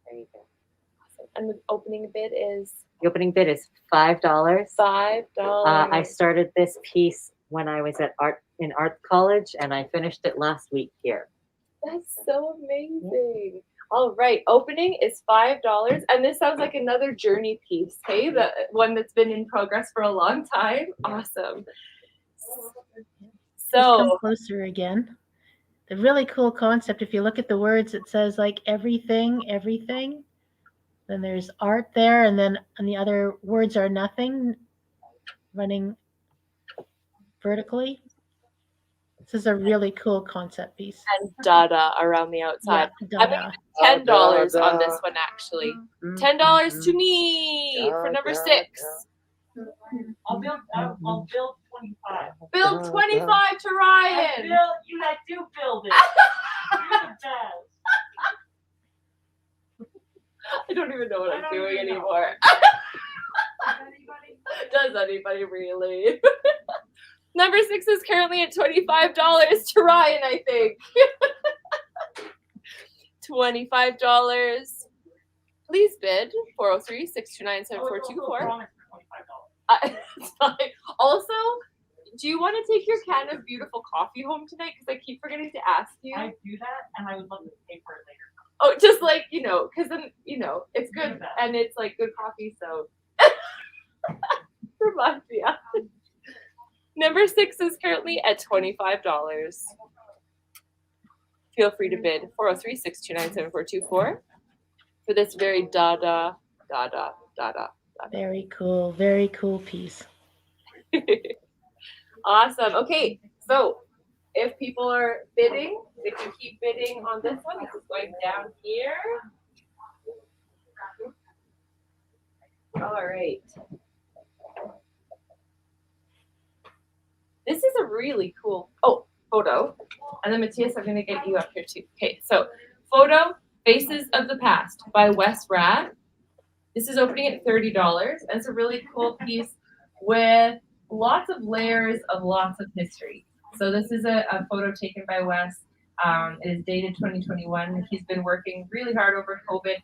There you go.
And the opening bid is
The opening bid is $5.
$5.
I started this piece when I was at art college, and I finished it last week here.
That's so amazing. All right, opening is $5, and this sounds like another journey piece. Hey, the one that's been in progress for a long time. Awesome.
Just come
So
closer again. The really cool concept, if you look at the words, it says like everything, everything. Then there's art there, and then on the other words are nothing, running vertically. This is a really cool concept piece.
and Dada around the outside.
Yeah,
I'm
Dada.
gonna do $10 on this one actually. $10 to me for number 6.
I'll build 25.
Build 25 to Ryan.
You that do build it. You're the best.
I don't even know what I'm
I don't
doing
even know.
anymore. Does anybody really? Number 6 is currently at $25 to Ryan, I think. $25. Please bid 403-629-7424. It's fine. Also, do you want to take your can of beautiful coffee home tonight? Because I keep forgetting to ask you.
I do that, and I would love to pay for it later.
Oh, just like, because then, it's good and it's like good coffee, so reminds me. Number 6 is currently at $25. Feel free to bid 403-629-7424 for this very Dada.
Very cool piece.
Awesome. Okay, so if people are bidding, they can keep bidding on this one. This is going down here. All right. This is a really cool photo. And then Matthias, I'm gonna get you up here too. Okay, so photo Faces of the Past by Wes Rad. This is opening at $30, and it's a really cool piece with lots of layers of lots of history. So this is a photo taken by Wes. It is dated 2021. He's been working really hard over COVID,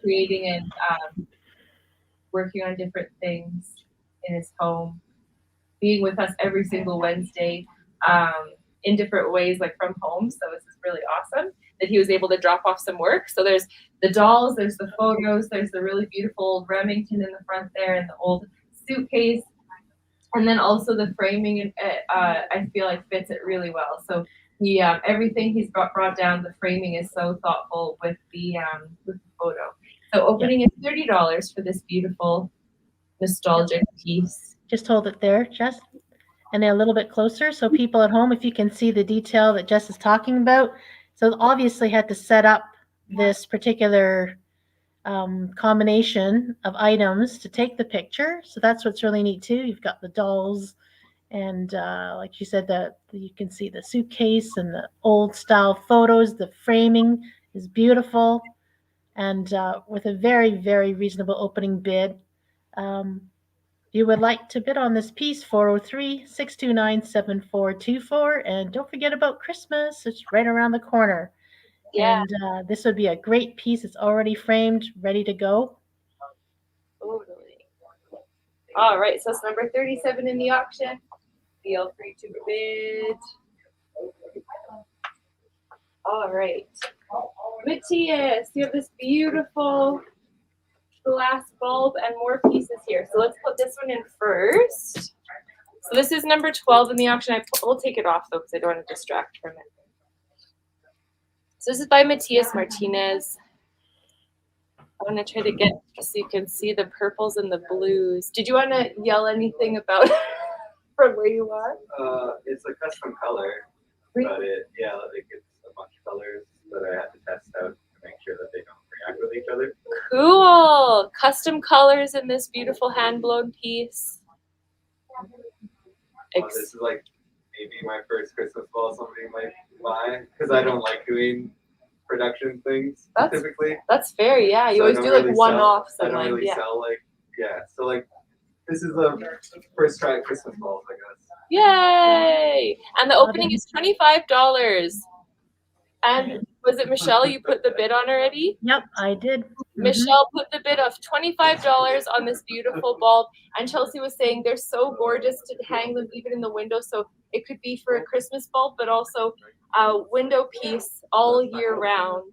creating and working on different things in his home, being with us every single Wednesday in different ways, like from home. So this is really awesome that he was able to drop off some work. So there's the dolls, there's the photos, there's the really beautiful old Remington in the front there and the old suitcase. And then also the framing, and I feel like fits it really well. So he everything he's brought down, the framing is so thoughtful with the photo. So opening is $30 for this beautiful nostalgic piece.
Just hold it there, Jess, and then a little bit closer so people at home, if you can see the detail that Jess is talking about. So obviously had to set up this particular combination of items to take the picture. So that's what's really neat too. You've got the dolls and like you said, you can see the suitcase and the old style photos. The framing is beautiful and with a very, very reasonable opening bid. You would like to bid on this piece, 403-629-7424. And don't forget about Christmas. It's right around the corner.
Yeah.
And this would be a great piece. It's already framed, ready to go.
Totally. All right, so it's number 37 in the auction. Feel free to bid. All right. Matthias, you have this beautiful glass bulb and more pieces here. So let's put this one in first. So this is number 12 in the auction. We'll take it off though because I don't want to distract from it. So this is by Matthias Martinez. I want to try to get so you can see the purples and the blues. Did you want to yell anything about from where you are?
It's a custom color, but like it's a bunch of colors that I had to test out to make sure that they don't react with each other.
Cool. Custom colors in this beautiful hand-blown piece.
This is like maybe my first Christmas ball somebody might buy because I don't like doing production things typically.
That's fair, yeah. You
So
always do like one-offs.
I don't really sell so like this is the first try at Christmas balls, I guess.
Yay! And the opening is $25. And was it Michelle you put the bid on already?
Yep, I did.
Michelle put the bid of $25 on this beautiful bulb. And Chelsea was saying they're so gorgeous to hang them even in the window. So it could be for a Christmas bulb, but also a window piece all year round.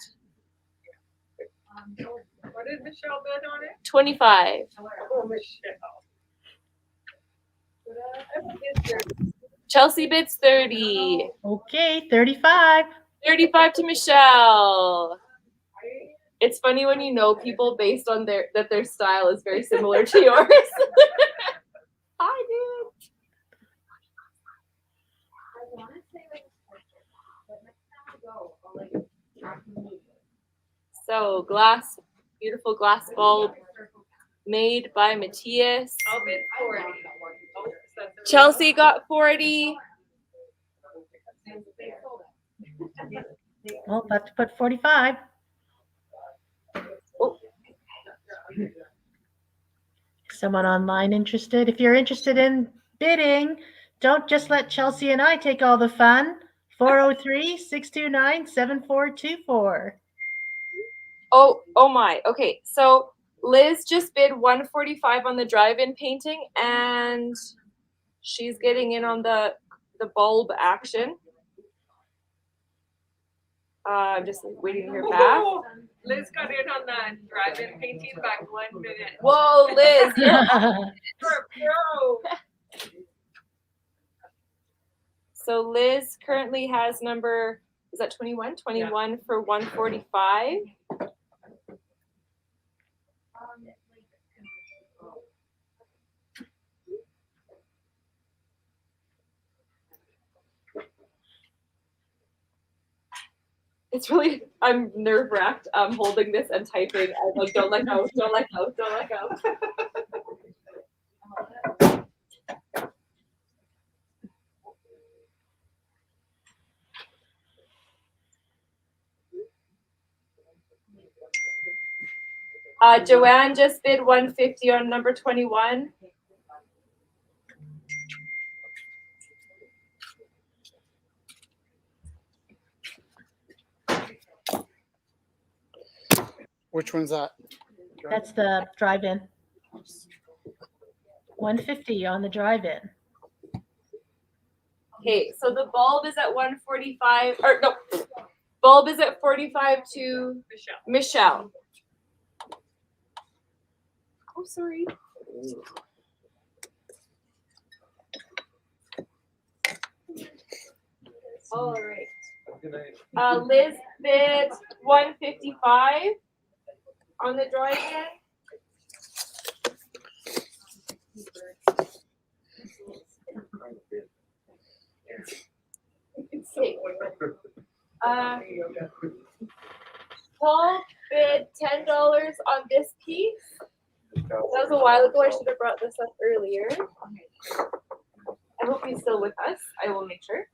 What did Michelle bid on it?
25.
Oh, Michelle.
Chelsea bids 30.
Okay, 35.
35 to Michelle. It's funny when you know people based on their style is very similar to yours. Hi, dude. So beautiful glass bulb made by Matthias.
I'll bid 40.
Chelsea got 40.
Well, have to put 45.
Oh.
Someone online interested? If you're interested in bidding, don't just let Chelsea and I take all the fun. 403-629-7424.
Oh my. Okay, so Liz just bid 145 on the drive-in painting, and she's getting in on the bulb action. I'm just waiting to hear back.
Liz got in on that drive-in painting by 1 minute.
Whoa, Liz!
You're a pro.
So Liz currently has number, is that 21? 21 for 145. It's really, I'm nerve wracked. Holding this and typing. I'm like, don't let go, don't let go, don't let go. Joanne just bid 150 on number 21.
Which one's that?
That's the drive-in. 150 on the drive-in.
Okay, so the bulb is at 145, or no, bulb is at 45 to Michelle. Oh, sorry. All right. Liz bid 155 on the drive-in. Paul bid $10 on this piece. That was a while ago. I should have brought this up earlier. I hope he's still with us. I will make sure.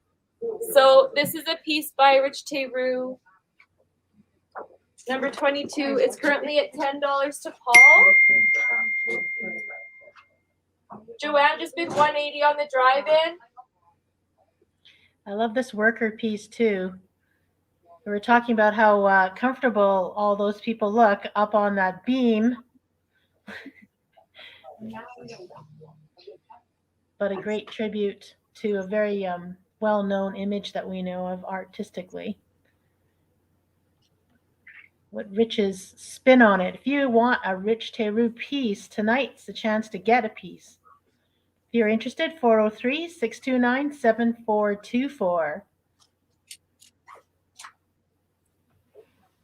So this is a piece by Rich Teru. Number 22. It's currently at $10 to Paul. Joanne just bid 180 on the drive-in.
I love this worker piece too. We were talking about how comfortable all those people look up on that beam. But a great tribute to a very well-known image that we know of artistically. What Rich's spin on it. If you want a Rich Teru piece, tonight's the chance to get a piece. If you're interested, 403-629-7424.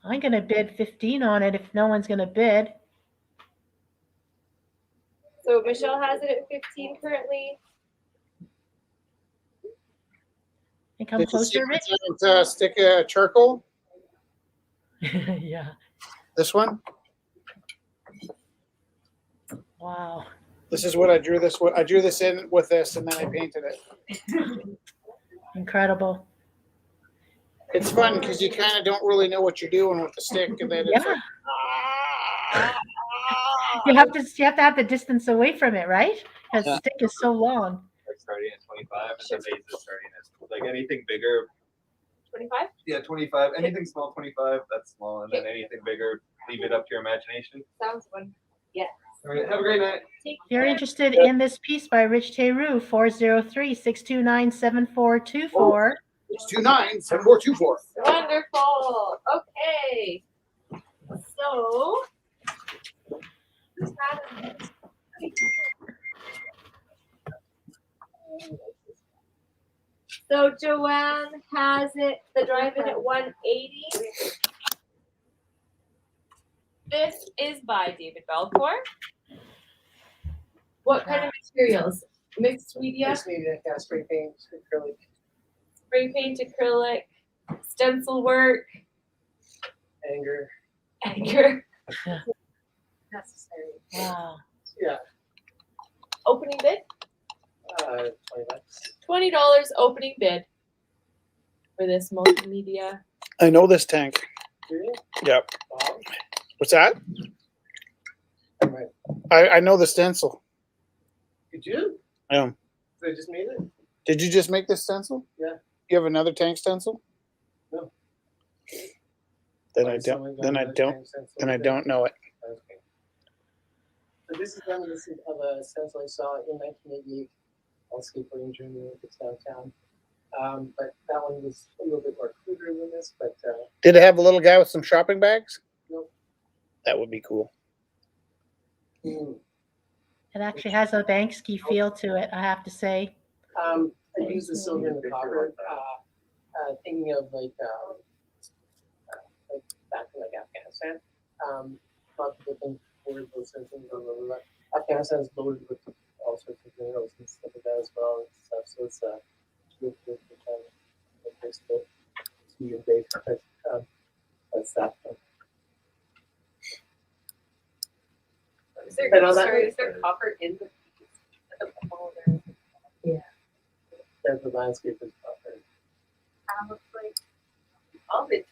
I'm going to bid 15 on it if no one's going to bid.
So Michelle has it at 15 currently.
And come
Did you see
closer, Rich.
stick a charcoal?
Yeah.
This one?
Wow.
This is what I drew this. I drew this in with this, and then I painted it.
Incredible.
It's fun because you kind of don't really know what you're doing with the stick, and then it's
Yeah.
like,
You have to have the distance away from it, right? Because the
Yeah.
stick is so long.
Like starting at 25, and the base is starting at like anything bigger.
25?
Yeah, 25. Anything small, 25. That's small, and then anything bigger, leave it up to your imagination.
Sounds fun. Yeah.
All right, have a great night.
If you're interested in this piece by Rich Teru, 403-629-7424.
629-7424.
Wonderful. Okay. So, who's that? So Joanne has it, the drive-in at 180. This is by David Belcourt. What kind of materials? Mixed media?
Mixed media, yeah, spray paint, acrylic.
Spray paint, acrylic, stencil work,
Anger.
anchor.
Necessary.
Wow.
Yeah,
Opening bid?
20 bucks.
$20 opening bid for this multimedia.
I know this tank.
Do you?
Yep.
Wow.
What's that?
Right.
I know the stencil.
Did you?
Yeah.
So I just made it?
Did you just make this stencil?
Yeah.
You have another tank stencil?
No.
Then
Oh,
I
someone
don't.
got
Then I
another
don't.
tank stencil
Then I
with it?
don't know it.
Okay. So this is reminiscent of a stencil I saw in 1988 while skateboarding during the Olympics downtown. But that one was a little bit more cruder than this, but
Did it have a little guy with some shopping bags?
Nope.
That would be cool.
It actually has a Banksy feel to it, I have to say.
I use the silver and the copper, thinking of like back in like Afghanistan. Lots of different words, those sort of things. Blah, blah, blah. Afghanistan is loaded with all sorts of minerals and stuff like that as well. And stuff. So it's really good to kind of place to be a base. But That's that.
Is there,
And on that-
sorry, is there copper in the?
That the landscape is buffered.
Looks like all the.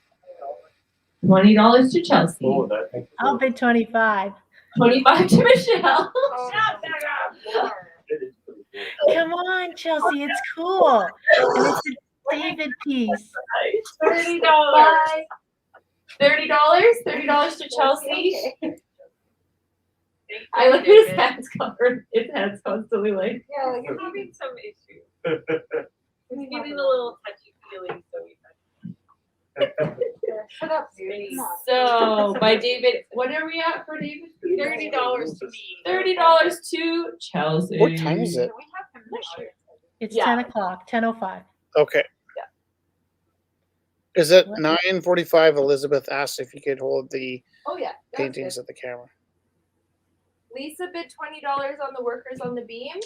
$20 to Chelsea.
Oh, that.
I'll bid 25.
25 to Michelle.
It is pretty cool.
Come on, Chelsea, it's cool. And it's a David piece.
$30. $30 to Chelsea.
I look at his hands covered. His hands constantly like.
Yeah, like I'm having some issues. He's giving a little touchy feeling, so we.
Shut up, dude.
So by David, what are we at for David?
$30 to me.
$30 to
Chelsea.
What time is it?
We have him this year.
It's
Yeah.
10 o'clock, 10:05.
Okay.
Yeah.
Is it 9:45? Elizabeth asked if you could hold the
Oh yeah. that's
paintings
good.
at the camera.
Lisa bid $20 on the workers on the beam.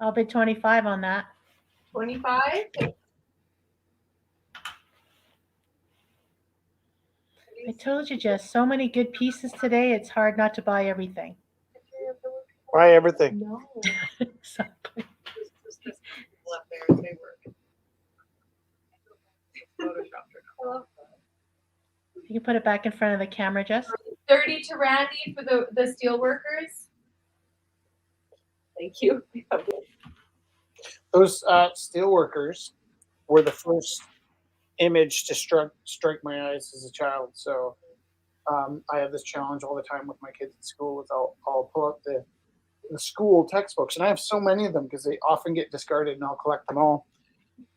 I'll bid 25 on that.
25.
I told you, Jess, so many good pieces today, it's hard not to buy everything.
Buy everything.
No.
Exactly.
Just left there and they work. Photoshopped her.
You can put it back in front of the camera, Jess.
30 to Randy for the steel workers. Thank you.
Those steel workers were the first image to strike my eyes as a child. So I have this challenge all the time with my kids at school. Is I'll pull up the school textbooks, and I have so many of them because they often get discarded, and I'll collect them all.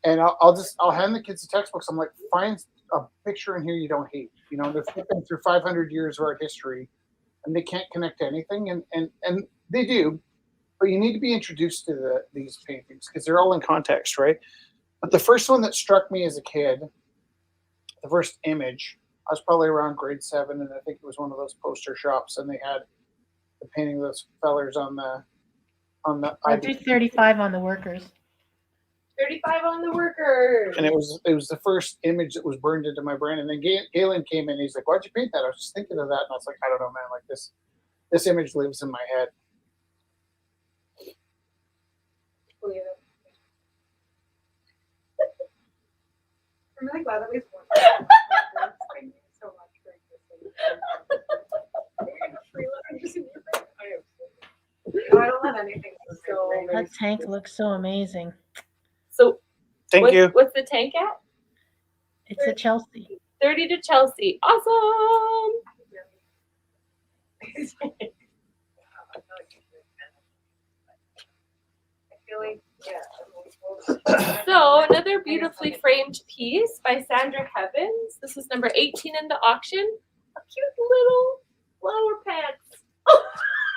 And I'll hand the kids the textbooks. I'm like, find a picture in here you don't hate. You know, they're flipping through 500 years of art history, and they can't connect to anything, and they do. But you need to be introduced to these paintings because they're all in context, right? But the first one that struck me as a kid, the first image, I was probably around grade 7, and I think it was one of those poster shops, and they had the painting of those fellers on the.
I'll do 35 on the workers.
35 on the workers.
And it was the first image that was burned into my brain. And then Galen came in, and he's like, "Why'd you paint that?" I was just thinking of that, and I was like, "I don't know, man. Like this image lives in my head."
I'm really glad that we won. Thank you so much for existing. I don't let anything go.
That tank looks so amazing.
So
Thank you.
What's the tank at?
It's a Chelsea.
30 to Chelsea. Awesome. So another beautifully framed piece by Sandra Heavens. This is number 18 in the auction. A cute little flower pants.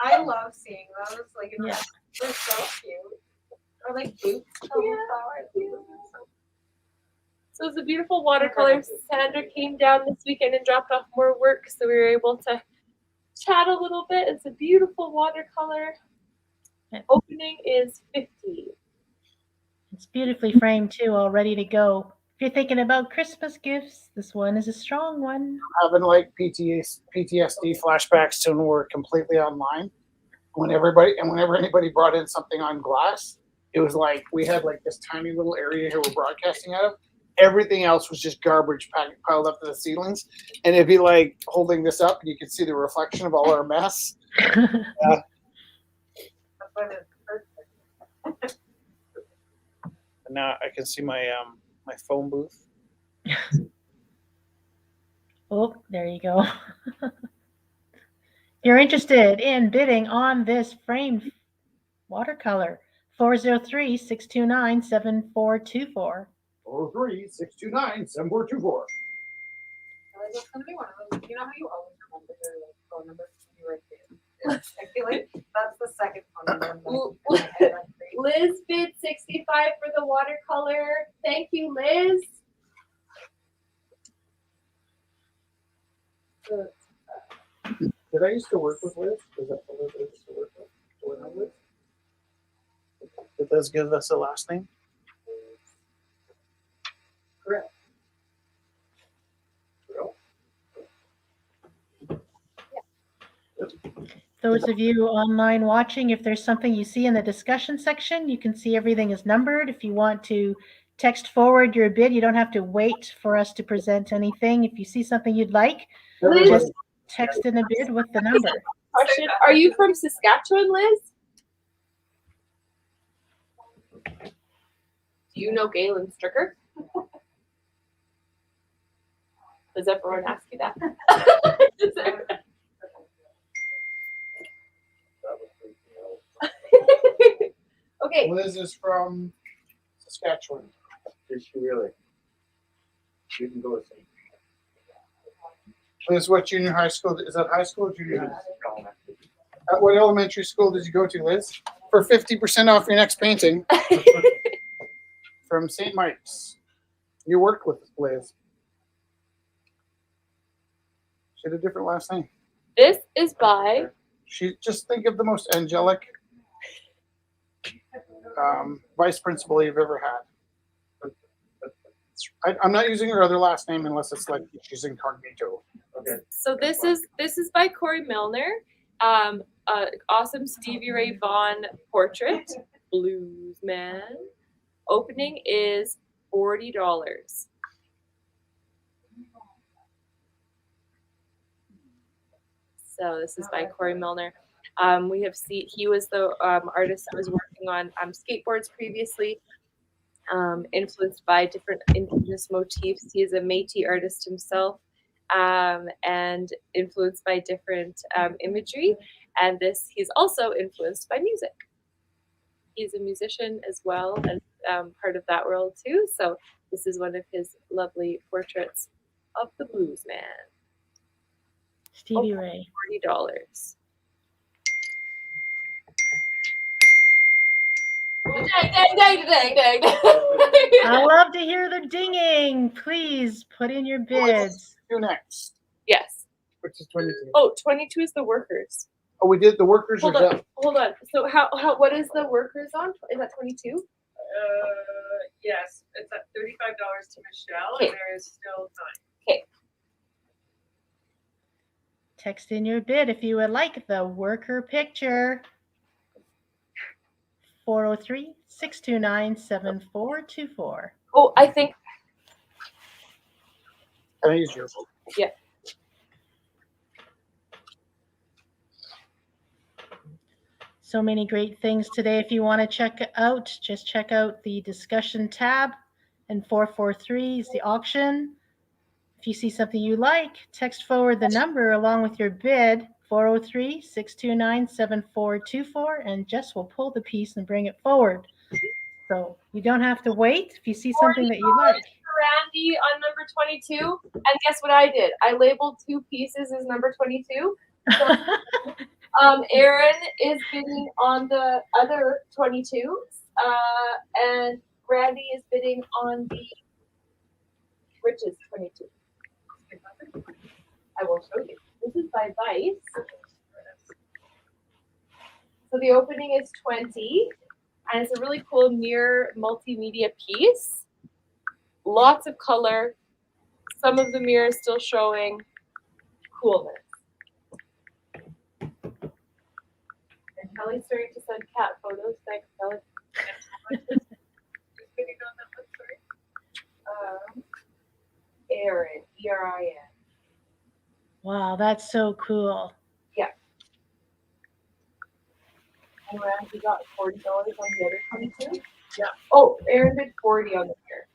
I love seeing those. Like,
Yeah.
they're so cute. Or like boots.
So it's a beautiful watercolor. Sandra came down this weekend and dropped off more work, so we were able to chat a little bit. It's a beautiful watercolor. Opening is 50.
It's beautifully framed too, all ready to go. If you're thinking about Christmas gifts, this one is a strong one.
Having like PTSD flashbacks to when we're completely online. Whenever anybody brought in something on glass, it was like we had like this tiny little area here we're broadcasting out of. Everything else was just garbage piled up to the ceilings, and it'd be like holding this up, and you could see the reflection of all our mess. Yeah. And now I can see my my phone booth.
Oh, there you go. If you're interested in bidding on this framed watercolor, 403-629-7424.
403-629-7424.
That's gonna be one of those. You know how you always remember their like phone number when you write it? I feel like that's the second phone number.
Liz bid 65 for the watercolor. Thank you, Liz.
Did I used to work with Liz? Was that the Liz I used to work with? Do I know Liz? Did Liz give us a last name?
Correct.
Those of you online watching, if there's something you see in the discussion section, you can see everything is numbered. If you want to text forward your bid, you don't have to wait for us to present anything. If you see something you'd like, just text in a bid with the number.
Question, are you from Saskatchewan, Liz? Do you know Galen Stricker? Does everyone ask you that? Okay.
Liz is from Saskatchewan.
Is she really? You can go with me.
Liz, what junior high school, is that high school or junior high? What elementary school did you go to, Liz? For 50% off your next painting. From St. Mike's. You worked with Liz. She had a different last name.
This is by
She just think of the most angelic vice principal you've ever had. I'm not using her other last name unless it's like she's incognito.
Okay.
So this is by Corey Milner. Awesome Stevie Ray Vaughan portrait, blues man. Opening is $40. So this is by Corey Milner. We have seen he was the artist that was working on skateboards previously. Influenced by different indigenous motifs. He is a Métis artist himself, and influenced by different imagery. And he's also influenced by music. He's a musician as well and part of that world too. So this is one of his lovely portraits of the blues man.
Stevie Ray.
$40. Dang, dang, dang, dang, dang.
I love to hear the dinging. Please put in your bids.
Who next?
Yes.
Which is 22.
Oh, 22 is the workers.
Oh, we did the workers
Hold
or
on, hold on. So how what is the workers on? Is that 22?
Yes, it's at $35 to Michelle,
Okay.
and there is still time.
Okay.
Text in your bid if you would like the worker picture. 403-629-7424.
Oh, I think
Can I use yours?
yeah.
So many great things today. If you want to check it out, just check out the discussion tab, and 443 is the auction. If you see something you like, text forward the number along with your bid, 403-629-7424, and Jess will pull the piece and bring it forward. So you don't have to wait if you see something that you like.
Randy on number 22, and guess what I did? I labeled 2 pieces as number 22. So, Aaron is bidding on the other 22, and Randy is bidding on the Rich's 22. I will show you. This is by Vice. So the opening is 20, and it's a really cool mirror multimedia piece. Lots of color. Some of the mirrors still showing coolness. And Kelly's starting to send cat photos. Thanks, Kelly.
Who's bidding on that one, sorry?
Erin, E-R-I-N.
Wow, that's so cool.
Yeah. And Randy got $40 on the other 22. Yeah. Oh, Erin did 40 on the mirror.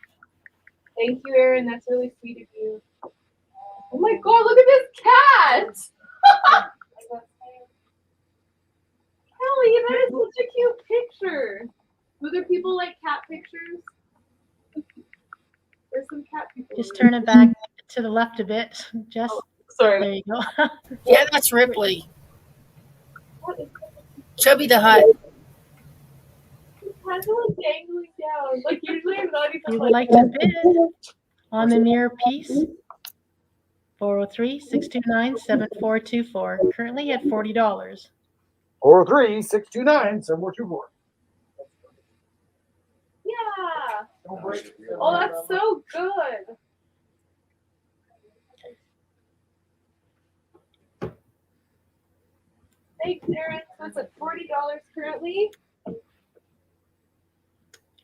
Thank you, Erin. That's really sweet of you. Oh my God! Look at this cat. Kelly, that is such a cute picture. Do other people like cat pictures? There's some cat people.
Just turn it back to the left a bit, Jess.
Oh, sorry.
There you go.
Yeah, that's Ripley.
What is
Chubby the Hut.
kind of like dangling down. Like usually I'm not even
You would like to bid on the mirror piece? 403-629-7424. Currently at $40.
403-629-7424.
Yeah. Oh, that's so good. Thanks, Aaron. That's at $40 currently.
If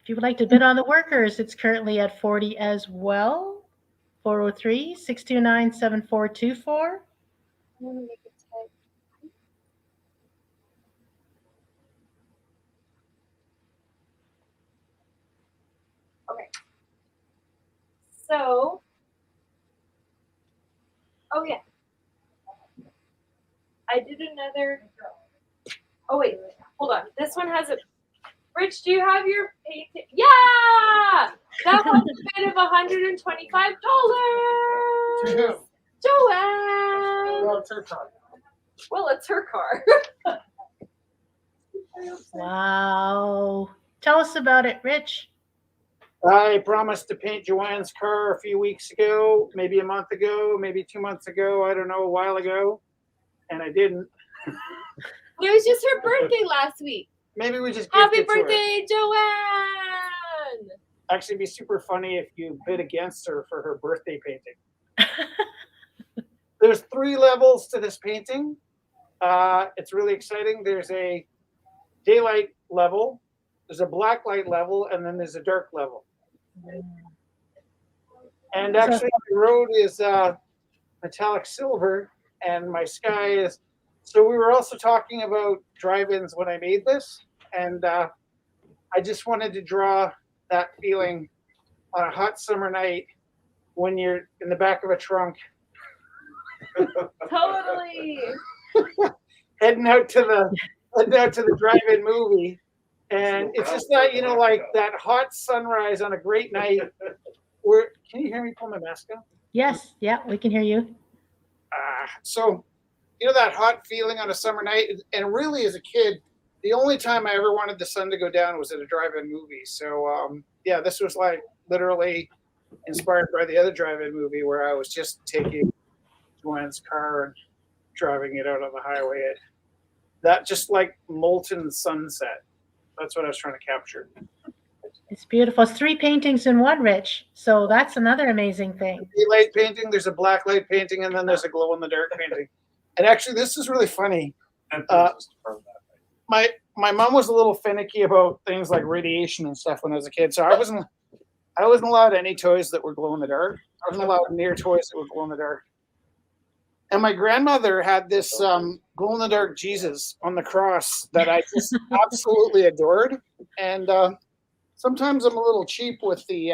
you would like to bid on the workers, it's currently at 40 as well. 403-629-7424.
I'm gonna make it 10. Okay. So, oh yeah. I did another, oh wait, hold on. This one has a, Rich, do you have your painting? Yeah! That one's a bid of $125. Joanne!
Well, it's her car.
Well, it's her car.
Wow. Tell us about it, Rich.
I promised to paint Joanne's car a few weeks ago, maybe a month ago, maybe 2 months ago, I don't know, a while ago, and I didn't.
It was just her birthday last week.
Maybe we just
Happy
gifted to her.
birthday, Joanne!
Actually, it'd be super funny if you bid against her for her birthday painting. There's 3 levels to this painting. It's really exciting. There's a daylight level, there's a black light level, and then there's a dark level. And actually, the road is metallic silver, and my sky is. So we were also talking about drive-ins when I made this, and I just wanted to draw that feeling on a hot summer night when you're in the back of a trunk.
Totally.
heading out to the drive-in movie, and it's just that, you know, like that hot sunrise on a great night. Where can you hear me pull my mask down?
Yes, yeah, we can hear you.
So, you know, that hot feeling on a summer night, and really as a kid, the only time I ever wanted the sun to go down was at a drive-in movie. So, yeah, this was like literally inspired by the other drive-in movie where I was just taking Joanne's car and driving it out on the highway at that just like molten sunset. That's what I was trying to capture.
It's beautiful. It's 3 paintings in one, Rich. So that's another amazing thing.
Daylight painting, there's a black light painting, and then there's a glow in the dark painting. And actually, this is really funny. My mom was a little finicky about things like radiation and stuff when I was a kid, so I wasn't allowed any toys that were glow in the dark. I wasn't allowed near toys that were glow in the dark. And my grandmother had this glow in the dark Jesus on the cross that I just absolutely adored. And sometimes I'm a little cheap with the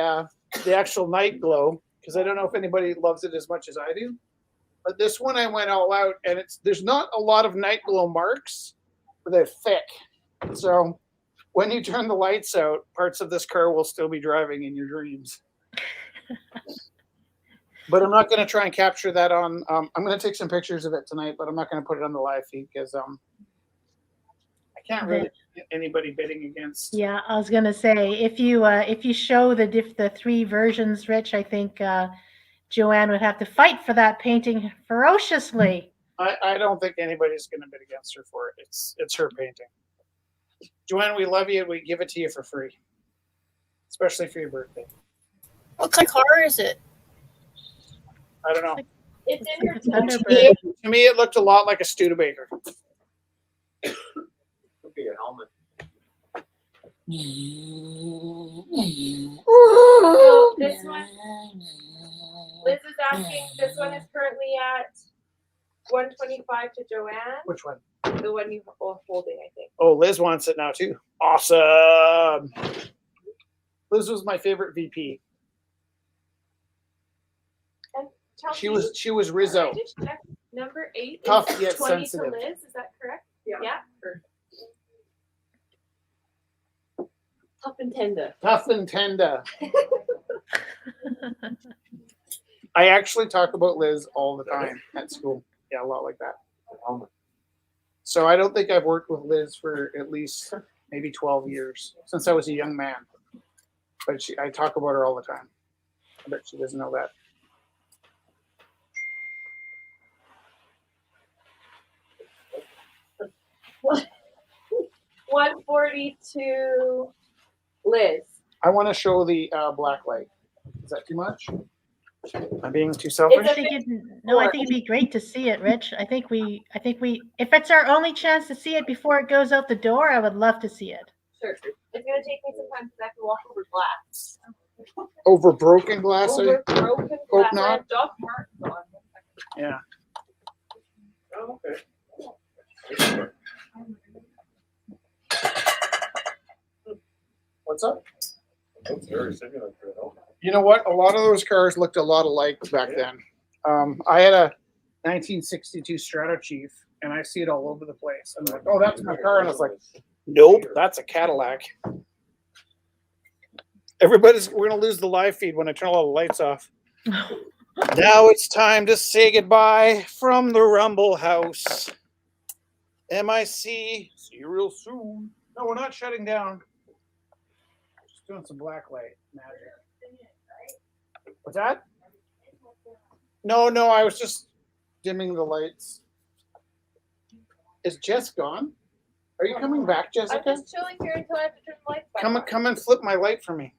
actual night glow because I don't know if anybody loves it as much as I do. But this one I went all out, and there's not a lot of night glow marks, but they're thick. So when you turn the lights out, parts of this car will still be driving in your dreams. But I'm not going to try and capture that on. I'm going to take some pictures of it tonight, but I'm not going to put it on the live feed because I can't really get anybody bidding against.
Yeah, I was gonna say if you show the 3 versions, Rich, I think Joanne would have to fight for that painting ferociously.
I don't think anybody's going to bid against her for it. It's her painting. Joanne, we love you. We give it to you for free, especially for your birthday.
What kind of car is it?
I don't know.
It's in your
To me, it looked a lot like a Studebaker.
Could be a helmet.
So this one, Liz is asking, this one is currently at 125 to Joanne.
Which one?
The one you are holding, I think.
Oh, Liz wants it now too. Awesome. Liz was my favorite VP.
And Chelsea,
She was Rizzo.
I just checked. Number 8
Tough
is
yet
20
sensitive.
to Liz. Is that correct?
Yeah.
Tough and tender.
Tough and tender. I actually talk about Liz all the time at school. Yeah, a lot like that. So I don't think I've worked with Liz for at least maybe 12 years since I was a young man. But I talk about her all the time. I bet she doesn't know that.
What? 142 Liz.
I want to show the black light. Is that too much? Am I being too
I
selfish?
think no, I think it'd be great to see it, Rich. I think we, if it's our only chance to see it before it goes out the door, I would love to see it.
Sure. It's gonna take me some time because I have to walk over glass.
Over broken glass?
Over broken
hope
glass.
not.
I have Doc Martens on.
Yeah.
Oh, okay.
What's up?
That's very similar to it.
You know what? A lot of those cars looked a lot alike back then. I had a 1962 Strata Chief, and I see it all over the place. I'm like, oh, that's my car. And I was like, nope, that's a Cadillac. We're going to lose the live feed when I turn all the lights off. Now it's time to say goodbye from the Rumble House. MIC, see you real soon. No, we're not shutting down. Just doing some black light magic. What's that? No, I was just dimming the lights. Is Jess gone? Are you coming back,
I'm
Jessica?
just chilling here until I have to turn the lights back on.
Come and flip my light for me.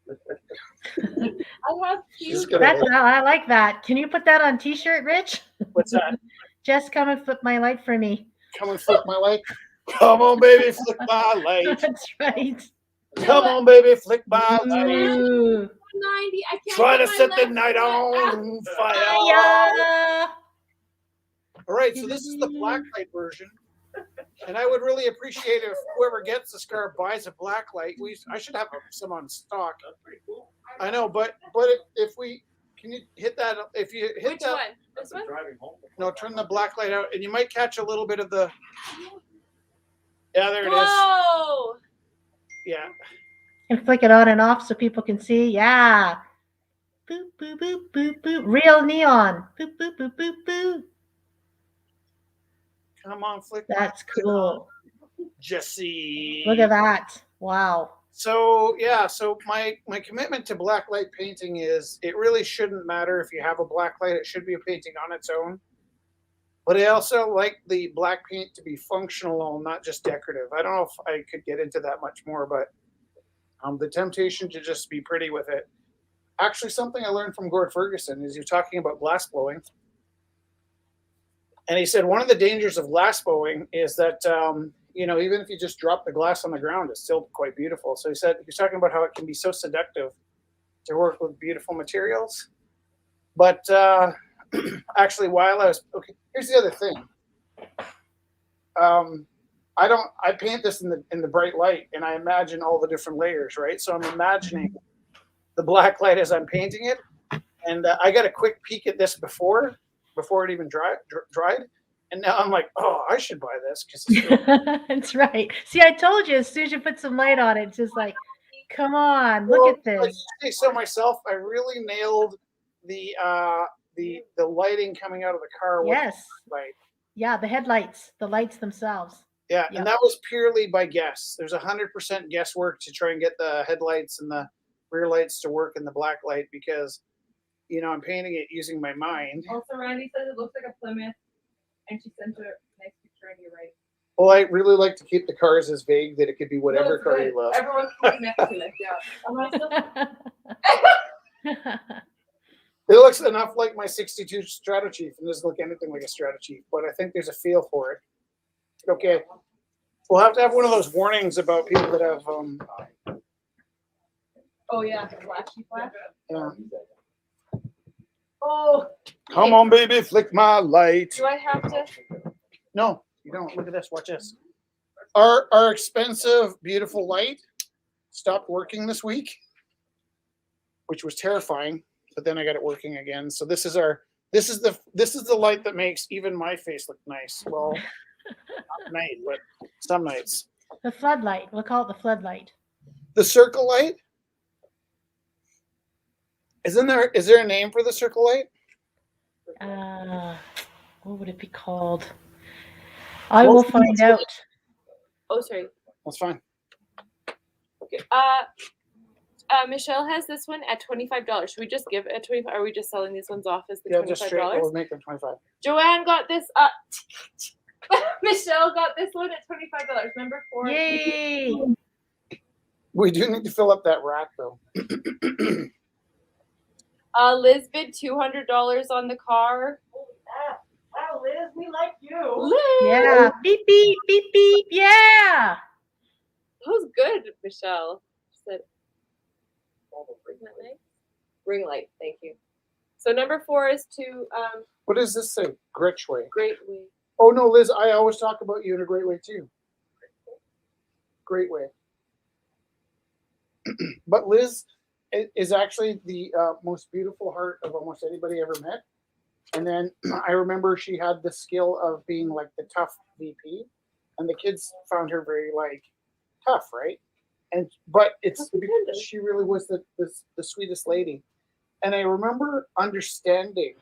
I have
She's
huge.
gonna-
I like that. Can you put that on T-shirt, Rich?
What's that?
Just come and flip my light for me.
Come and flip my light. Come on, baby, flick my light.
That's right.
Come on, baby, flick my light.
Ooh.
90. I can't
Try
get
to
my
set the
left
night
foot
on fire.
Hiya.
All right, so this is the black light version. And I would really appreciate if whoever gets this car buys a black light. I should have some on stock.
That's pretty cool.
I know, but if we can you hit that? If you hit
Which
that,
one?
That's
This one?
driving home.
no, turn the black light out, and you might catch a little bit of the. Yeah, there it is.
Whoa!
Yeah,
And flick it on and off so people can see. Yeah. Boop, boop, boop, boop, boop. Real neon. Boop, boop, boop, boop, boop.
come on, flick. my
That's
light on,
cool.
Jesse.
Look at that. Wow.
So yeah, so my commitment to black light painting is it really shouldn't matter if you have a black light. It should be a painting on its own. But I also like the black paint to be functional, not just decorative. I don't know if I could get into that much more, but the temptation to just be pretty with it. Actually, something I learned from Gord Ferguson is you're talking about glass blowing. And he said one of the dangers of glass blowing is that, even if you just drop the glass on the ground, it's still quite beautiful. So he said, he's talking about how it can be so seductive to work with beautiful materials. But actually, here's the other thing. I paint this in the bright light, and I imagine all the different layers, right? So I'm imagining the black light as I'm painting it, and I got a quick peek at this before it even dried, and now I'm like, oh, I should buy this because
That's right. See, I told you, as soon as you put some light on it, it's just like, come on, look at
Like,
this.
I say so myself, I really nailed the lighting coming out of the car. with
Yes.
light.
Yeah, the headlights, the lights themselves.
Yeah,
Yep.
and that was purely by guess. There's 100% guesswork to try and get the headlights and the rear lights to work in the black light because, I'm painting it using my mind.
Also, Randy says it looks like a Plymouth, and she sent a nice picture on your right.
Well, I really like to keep the cars as vague that it could be whatever
No,
car
good.
you love.
Everyone's looking next to it. Yeah.
It looks enough like my 62 Strata Chief and doesn't look anything like a Strata Chief, but I think there's a feel for it. Okay. We'll have to have one of those warnings about people that have,
Oh yeah, flashy flash.
yeah.
Oh,
Come on, baby, flick my light.
do I have to?
No, you don't. Look at this. Watch this. Our expensive, beautiful light stopped working this week, which was terrifying. But then I got it working again. So this is the light that makes even my face look nice. Well, not night, but some nights.
The floodlight. We'll call it the floodlight.
The circle light. Is there a name for the circle light?
What would it be called? I will find out.
Oh, sorry.
That's fine.
Okay. Michelle has this one at $25. Should we just give it at 25? Are we just selling these ones off as the
Yeah, just straight.
$25?
We'll make them 25.
Joanne got this. Michelle got this one at $25. Remember for
Yay!
We do need to fill up that rack though.
Liz bid $200 on the car.
Wow, Liz, we like you.
Liz!
Yeah. Beep, beep, beep, beep. Yeah.
That was good, Michelle. She said, ring light, thank you. So number 4 is to
What does this say? Gretsch Way.
Great Way.
Oh no, Liz, I always talk about you in a great way too. Great way. But Liz is actually the most beautiful heart of almost anybody I ever met. And then I remember she had the skill of being like the tough VP, and the kids found her very like tough, right? But it's because she really was the sweetest lady. And I remember understanding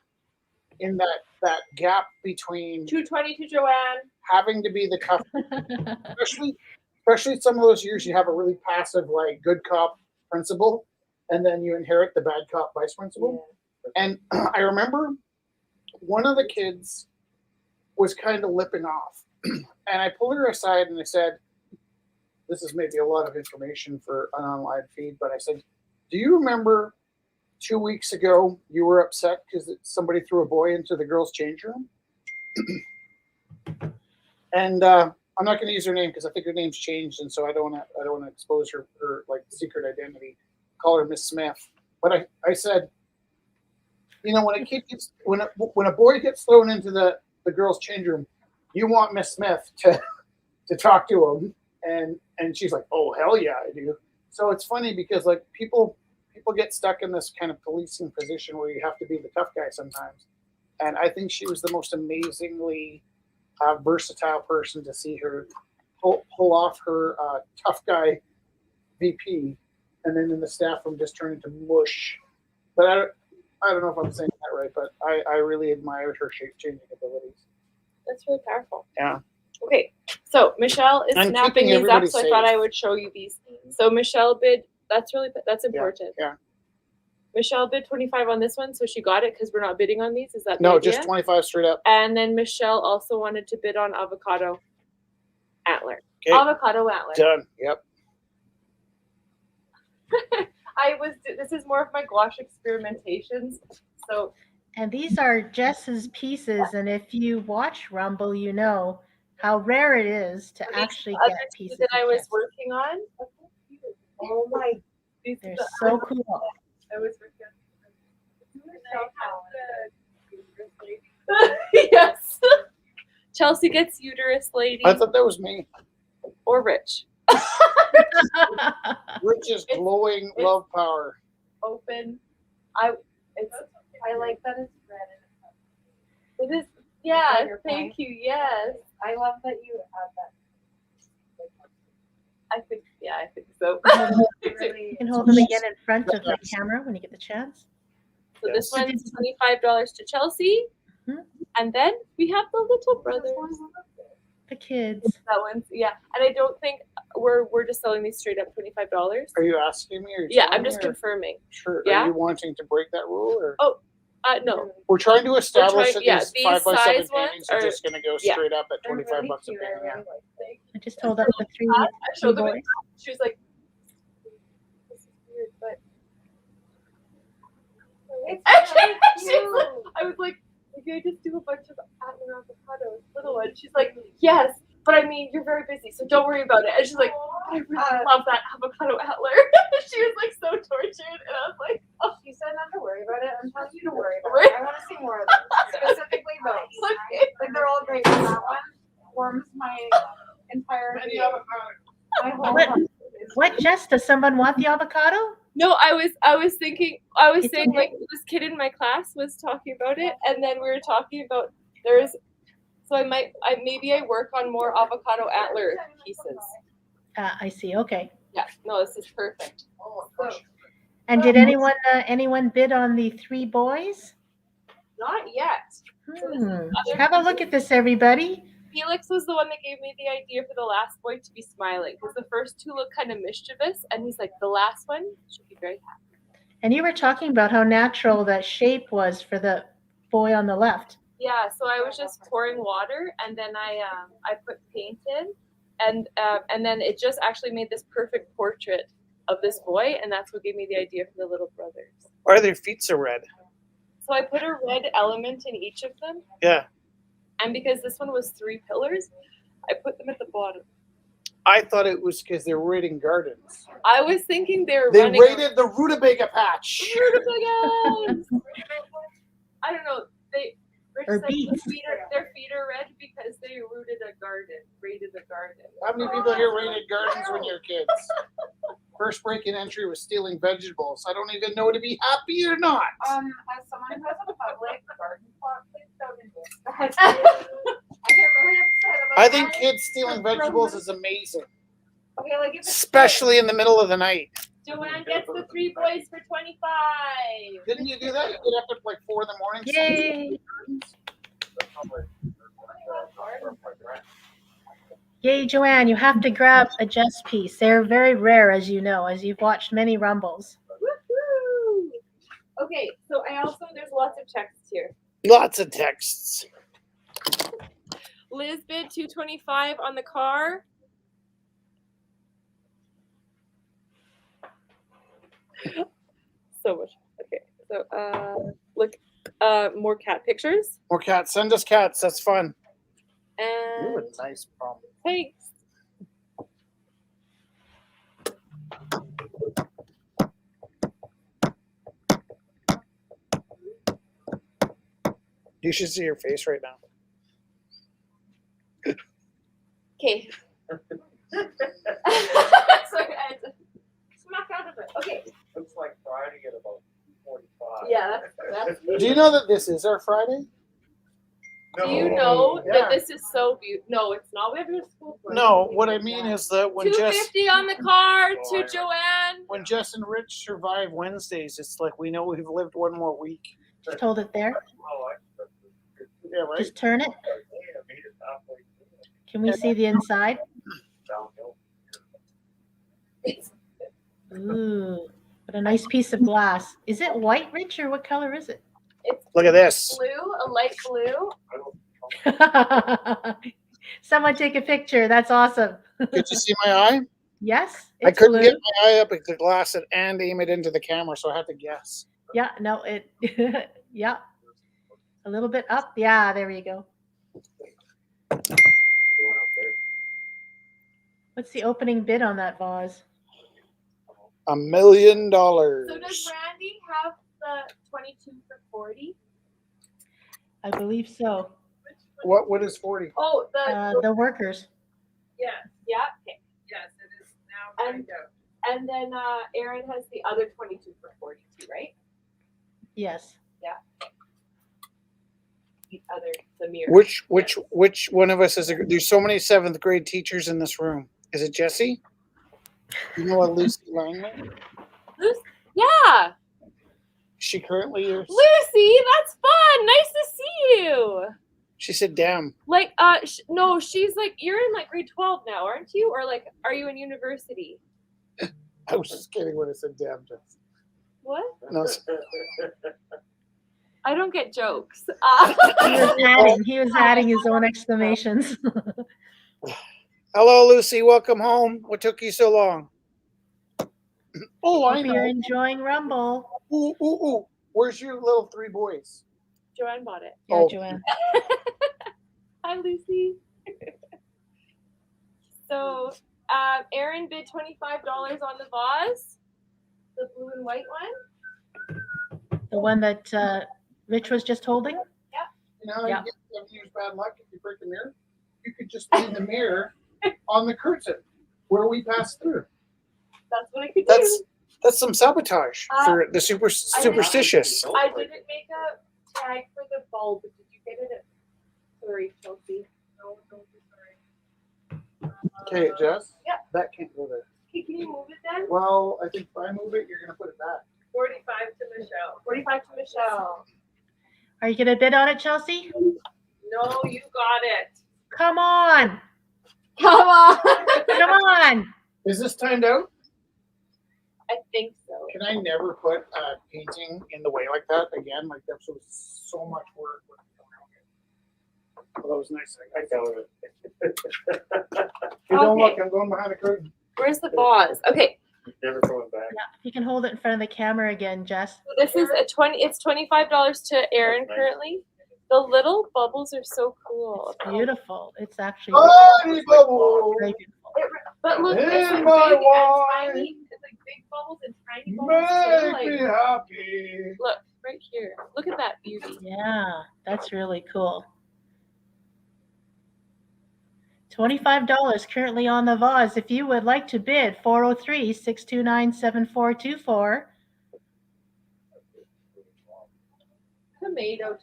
in that gap between
220 to Joanne.
having to be the tough, especially some of those years you have a really passive like good cop principal, and then you inherit the bad cop vice principal. Yeah. And I remember one of the kids was kind of lipping off, and I pulled her aside and I said, this is maybe a lot of information for an online feed, but I said, do you remember 2 weeks ago you were upset because somebody threw a boy into the girls' change room? And I'm not going to use her name because I think her name's changed, and so I don't want to expose her like secret identity. Call her Miss Smith. But I said, you know, when a boy gets thrown into the girls' change room, you want Miss Smith to talk to him, and she's like, oh hell yeah, I do. So it's funny because like people get stuck in this kind of policing position where you have to be the tough guy sometimes. And I think she was the most amazingly versatile person to see her pull off her tough guy VP, and then in the staff room just turn into mush. But I don't know if I'm saying that right, but I really admired her shape-changing abilities.
That's really powerful.
Yeah.
Okay, so Michelle is
I'm
snapping
keeping
these up,
everybody
so I thought
safe.
I would show you these. So Michelle bid, that's important.
Yeah.
Michelle bid 25 on this one, so she got it because we're not bidding on these. Is that the
No,
idea?
just 25 straight up.
And then Michelle also wanted to bid on avocado antler.
Okay.
Avocado antler.
Done. Yep.
This is more of my gouache experimentations. So
And these are Jess's pieces, and if you watch Rumble, you know how rare it is to actually
other
get
two
pieces
that I
of
was
Jess.
working on.
Oh my.
They're so cool.
I was working on. Yes. Chelsea gets uterus lady
I thought that was me.
or Rich.
Rich is glowing love power.
Open. I
like that it's red.
it is yeah,
your
thank
point?
you. Yes.
I love that you have that.
I think so.
Really,
You can hold them again in front of the camera when you get the chance.
So this one's $25 to Chelsea.
Mhm.
And then we have the little brothers.
The kids.
That one's yeah. And I don't think we're just selling these straight up $25.
Are you asking me? Or you
Yeah,
telling
I'm just
me, or-
confirming.
Sure.
Yeah?
Are you wanting to break that rule, or
No.
we're trying to establish that
yeah,
these
these
5x7
size
paintings
ones
are
are-
just going to go
yeah.
straight up at
They're
$25
really
a
cute. I
painting. Yeah.
really like them.
I just hold up the three
I showed them.
boys.
She was like, "This is weird," but
It's
She's
really
like-
cute.
I was like, "Can I just do a bunch of antler avocados, little ones?" She's like, "Yes, but I mean, you're very busy, so don't worry about it." And she's like, "I really love that avocado antler." She was like so tortured, and I was like, "Oh,
She said not to worry about it. I'm telling you to worry about
Really?
it. I want to see more of them. Specifically those.
okay."
Like they're all great. But that one warms my entire
Any
being.
avocado.
My whole
What?
heart is-
What, Jess? Does someone want the avocado?
No, I was thinking, I was
It's
saying
okay.
like this kid in my class was talking about it, and then we were talking about there's, so maybe I work on more avocado antler pieces.
I see. Okay.
Yeah, no, this is perfect.
Oh,
So,
gosh.
And did anyone bid on the three boys?
not yet.
Have a look at this, everybody.
Felix was the one that gave me the idea for the last boy to be smiling, because the first two look kind of mischievous, and he's like, the last one should be very happy.
And you were talking about how natural that shape was for the boy on the left.
Yeah, so I was just pouring water, and then I put paint in, and then it just actually made this perfect portrait of this boy, and that's what gave me the idea for the little brothers.
Why are their feet so red?
So I put a red element in each of them,
Yeah.
and because this one was 3 pillars, I put them at the bottom.
I thought it was because they're raiding gardens.
I was thinking they were
They
running.
raided the rutabaga patch.
Rutabagas! I don't know. Rich
Or
said
beets.
their feet are red because they raided a garden.
How many people here raided gardens when you were kids? First break-in entry was stealing vegetables. I don't even know to be happy or not.
As someone who has a public garden plot, please don't do this. I get really upset about
I think
that.
kids stealing vegetables is amazing,
Okay, like if it's
especially in the middle of the night.
Joanne gets the 3 boys for 25.
Didn't you do that? You get up at like 4 in the morning.
Yay! Yay, Joanne, you have to grab a Jess piece. They're very rare, as you know, as you've watched many Rumbles.
Woohoo! Okay, so there's lots of texts here.
Lots of texts.
Liz bid 225 on the car. So much. Okay, so look, more cat pictures.
More cats. Send us cats. That's fun.
And
Ooh, a nice problem.
thanks.
You should see your face right now.
Okay. Sorry, I had to smack out of it. Okay.
Looks like Friday at about 45.
Yeah, that's
Do you know that this is our Friday?
Do you know
Yeah.
that this is so beautiful? No, it's not. We have your school. board.
No, what I mean is that when Jess
250 on the car to Joanne.
when Jess and Rich survive Wednesdays, it's like we know we've lived one more week.
Just hold it there.
Yeah, right?
Just turn it. Can we see the inside? Ooh, what a nice piece of glass. Is it white, Rich, or what color is it?
It's
Look at this.
blue, a light blue.
Someone take a picture. That's awesome.
Could you see my eye?
Yes,
I
it's
couldn't
blue.
get my eye up at the glass and aim it into the camera, so I had to guess.
Yeah, no, it. Yeah, a little bit up. Yeah, there you go. What's the opening bid on that vase?
$1 million.
So does Randy have the 22 for 40?
I believe so.
What is 40?
Oh,
The workers.
yeah, okay.
Yes, it is now
And-
kind of.
And then Aaron has the other 22 for 42, right?
Yes.
The mirror.
Which one of us is there's so many 7th grade teachers in this room. Is it Jesse? You know what Lucy Langman?
Yeah,
She currently is.
Lucy, that's fun. Nice to see you.
She said, "Damn."
Like, no, she's like, you're in like grade 12 now, aren't you? Or like, are you in university?
I was just kidding when I said "damn." Jess.
What?
No.
I don't get jokes.
He was adding his own exclamations.
Hello, Lucy. Welcome home. What took you so long? Oh, I
Hope you're
know.
enjoying Rumble.
Ooh, ooh, ooh. Where's your little 3 boys?
Joanne bought it.
Yeah,
Oh.
Joanne.
Hi, Lucy. So, Aaron bid $25 on the vase, the blue and white one.
The one that Rich was just holding?
You know,
Yeah.
you have to use bad luck if you break the mirror. You could just leave the mirror on the curtain where we passed through.
That's what I could
That's some sabotage for the superstitious.
I didn't make a tag for the bulb. Did you get it? Sorry, Chelsea. No, don't be sorry.
Okay, Jess.
Yeah.
That can't go there.
Okay, can you move it then?
Well, I think if I move it, you're gonna put it back.
45 to Michelle.
45 to Michelle.
Are you going to bid on it, Chelsea?
No, you got it.
Come on.
Come on.
Come on.
Is this timed out?
I think so.
Can I never put a painting in the way like that again? Like that was so much work. Well, that was nice. I got it. Hey, don't
Okay.
look. I'm going behind the curtain.
Where's the vase? Okay.
Never going back.
Yeah, if you can hold it in front of the camera again, Jess.
This is it's $25 to Aaron
That's nice.
currently. The little bubbles are so cool.
Beautiful. It's actually
Tiny bubble.
very beautiful.
But look,
In
it's like
my
big and
wine.
tiny. It's like big bubbles and tiny bubbles too.
Make me
Like,
happy.
look right here. Look at that beauty.
Yeah, that's really cool. $25 currently on the vase. If you would like to bid, 403-629-7424.
Tomato.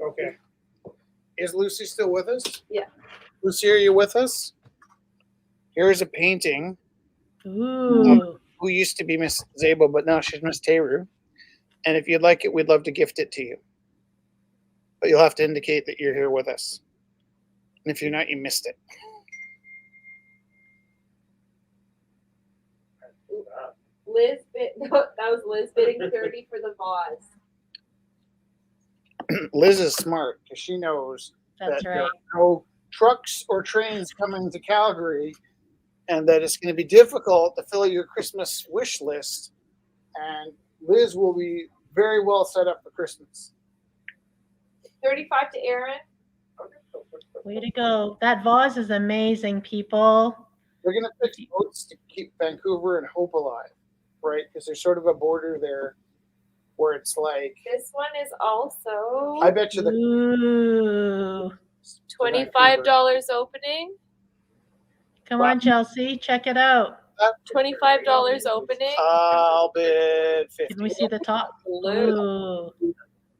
Okay. Is Lucy still with us?
Yeah.
Lucy, are you with us? Here's a painting
Ooh.
who used to be Miss Zabel, but now she's Miss Teru. And if you'd like it, we'd love to gift it to you. But you'll have to indicate that you're here with us. And if you're not, you missed it.
Liz bid that was Liz bidding 30 for the vase.
Liz is smart because she knows
That's
that there
right.
are no trucks or trains coming to Calgary and that it's going to be difficult to fill your Christmas wish list. And Liz will be very well set up for Christmas.
35 to Aaron.
Way to go. That vase is amazing, people.
They're going to fix boats to keep Vancouver and Hope alive, right? Because there's sort of a border there where it's like,
This one is also
I bet you the
Ooh.
$25 opening.
Come on, Chelsea. Check it out.
$25 opening.
I'll bid 50.
Can we see the top?
Blue.
Ooh.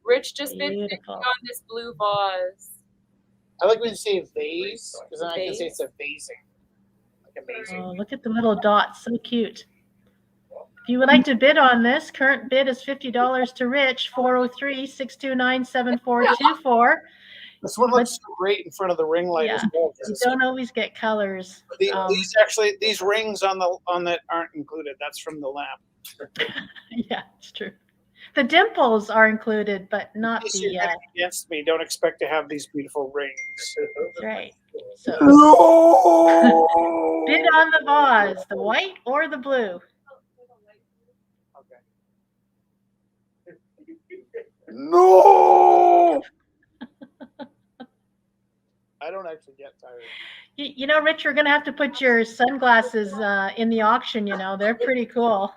Rich just bid 50
Beautiful.
on this blue vase.
I like when you say vase because then I can say it's a vasing. Like amazing.
Oh, look at the little dots. So cute. If you would like to bid on this, current bid is $50 to Rich, 403-629-7424.
This one looks great in front of the ring light as
Yeah.
well.
You don't always get colors.
These rings on that aren't included. That's from the lamp.
Yeah, it's true. The dimples are included, but not
If
the.
you're betting against me, don't expect to have these beautiful rings.
That's right. So
No!
bid on the vase, the white or the blue.
No! I don't actually get tired.
You know, Rich, you're gonna have to put your sunglasses in the auction. You know, they're pretty cool.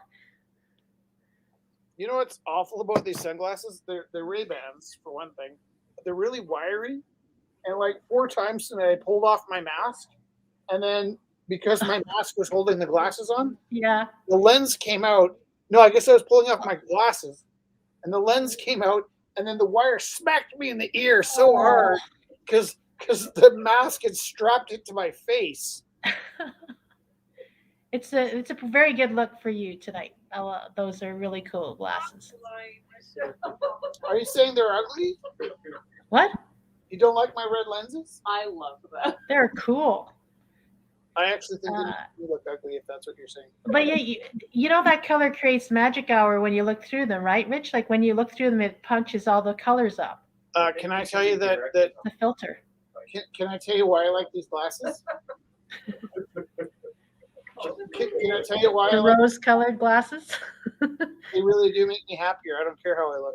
You know what's awful about these sunglasses? They're Ray-Bans, for one thing. They're really wiry. And like 4 times today, I pulled off my mask. And then because my mask was holding the glasses on,
Yeah.
the lens came out. No, I guess I was pulling off my glasses. And the lens came out. And then the wire smacked me in the ear so hard because the mask had strapped it to my face.
It's a very good look for you tonight. Those are really cool glasses.
Are you saying they're ugly?
What?
You don't like my red lenses?
I love that.
They're cool.
I actually think they look ugly if that's what you're saying.
But yeah, you know that color creates magic hour when you look through them, right, Rich? Like when you look through them, it punches all the colors up.
Can I tell you that
The filter.
Can I tell you why I like these glasses? Can I tell you why I
The
like
rose-colored glasses.
They really do make me happier. I don't care how I look.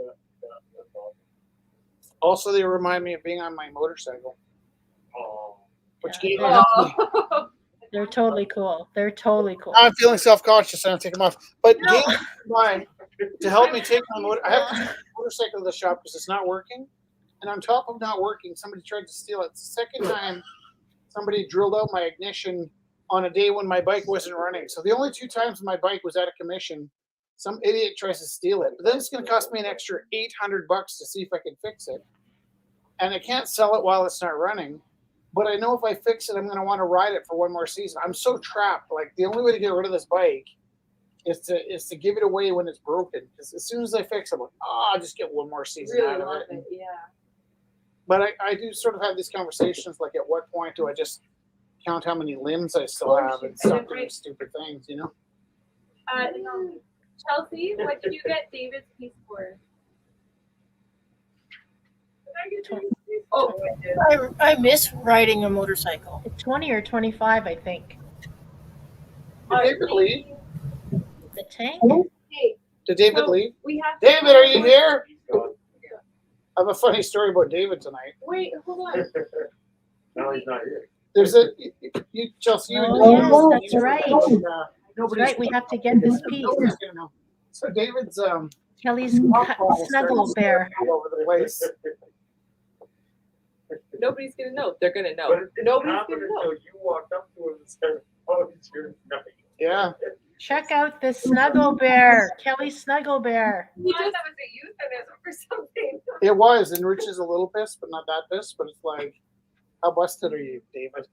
Also, they remind me of being on my motorcycle. Which gave me
They're totally cool. They're totally cool.
I'm feeling self-conscious and I take them off. But Gabe mine to help me take my motor. I have to take my motorcycle to the shop because it's not working. And on top of not working, somebody tried to steal it. It's the second time somebody drilled out my ignition on a day when my bike wasn't running. So the only 2 times my bike was out of commission, some idiot tries to steal it. But then it's going to cost me an extra $800 to see if I can fix it. And I can't sell it while it's not running. But I know if I fix it, I'm going to want to ride it for one more season. I'm so trapped. Like the only way to get rid of this bike is to give it away when it's broken. Because as soon as I fix it, I'm like, I'll just get one more season
Really
out of
love
it.
it. Yeah.
But I do sort of have these conversations, like at what point do I just count how many limbs I still have and stop doing stupid things, you know?
Chelsea, what did you get David's piece for?
Did I get David's piece Oh, I did.
I miss riding a motorcycle.
20 or 25, I think.
Did David leave?
The tank?
Hey,
Did David
so
leave?
we have.
David, are you here? I have a funny story about David tonight.
Wait, hold on.
No, he's not here.
There's you Chelsea.
Oh, yes, that's right. That's
Nobody's,
right, we have to get this piece.
nobody's gonna know. So David's
Kelly's snuggle bear.
all over the place.
Nobody's gonna know. They're gonna know.
But it didn't
Nobody's
happen
gonna know.
until you walked up to him and said, "Oh, he's here."
Yeah.
Check out the snuggle bear, Kelly's snuggle bear.
He just that was a euphemism for something.
It was, and Rich is a little pissed, but not that pissed. But it's like, how busted are you, David?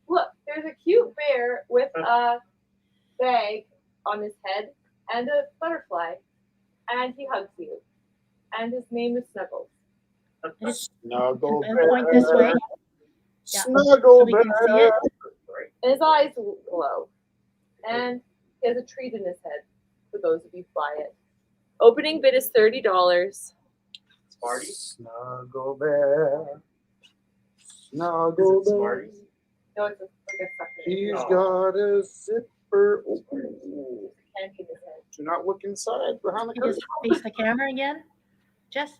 Look, there's a cute bear with a bag on his head and a butterfly, and he hugs you. And his name is Snuggles.
Snuggle
And point this way. Yeah,
Snuggle
so we can see it.
And his eyes glow. And he has a treat in his head for those of you who buy it. Opening bid is $30.
Smarty?
Snuggle bear. Snuggle bear.
Smarty?
No, it's like a sucker.
He's
Oh.
got a zipper. Ooh.
Candy in his head.
Do not look inside behind the
You
curtain.
just face the camera again. Jess.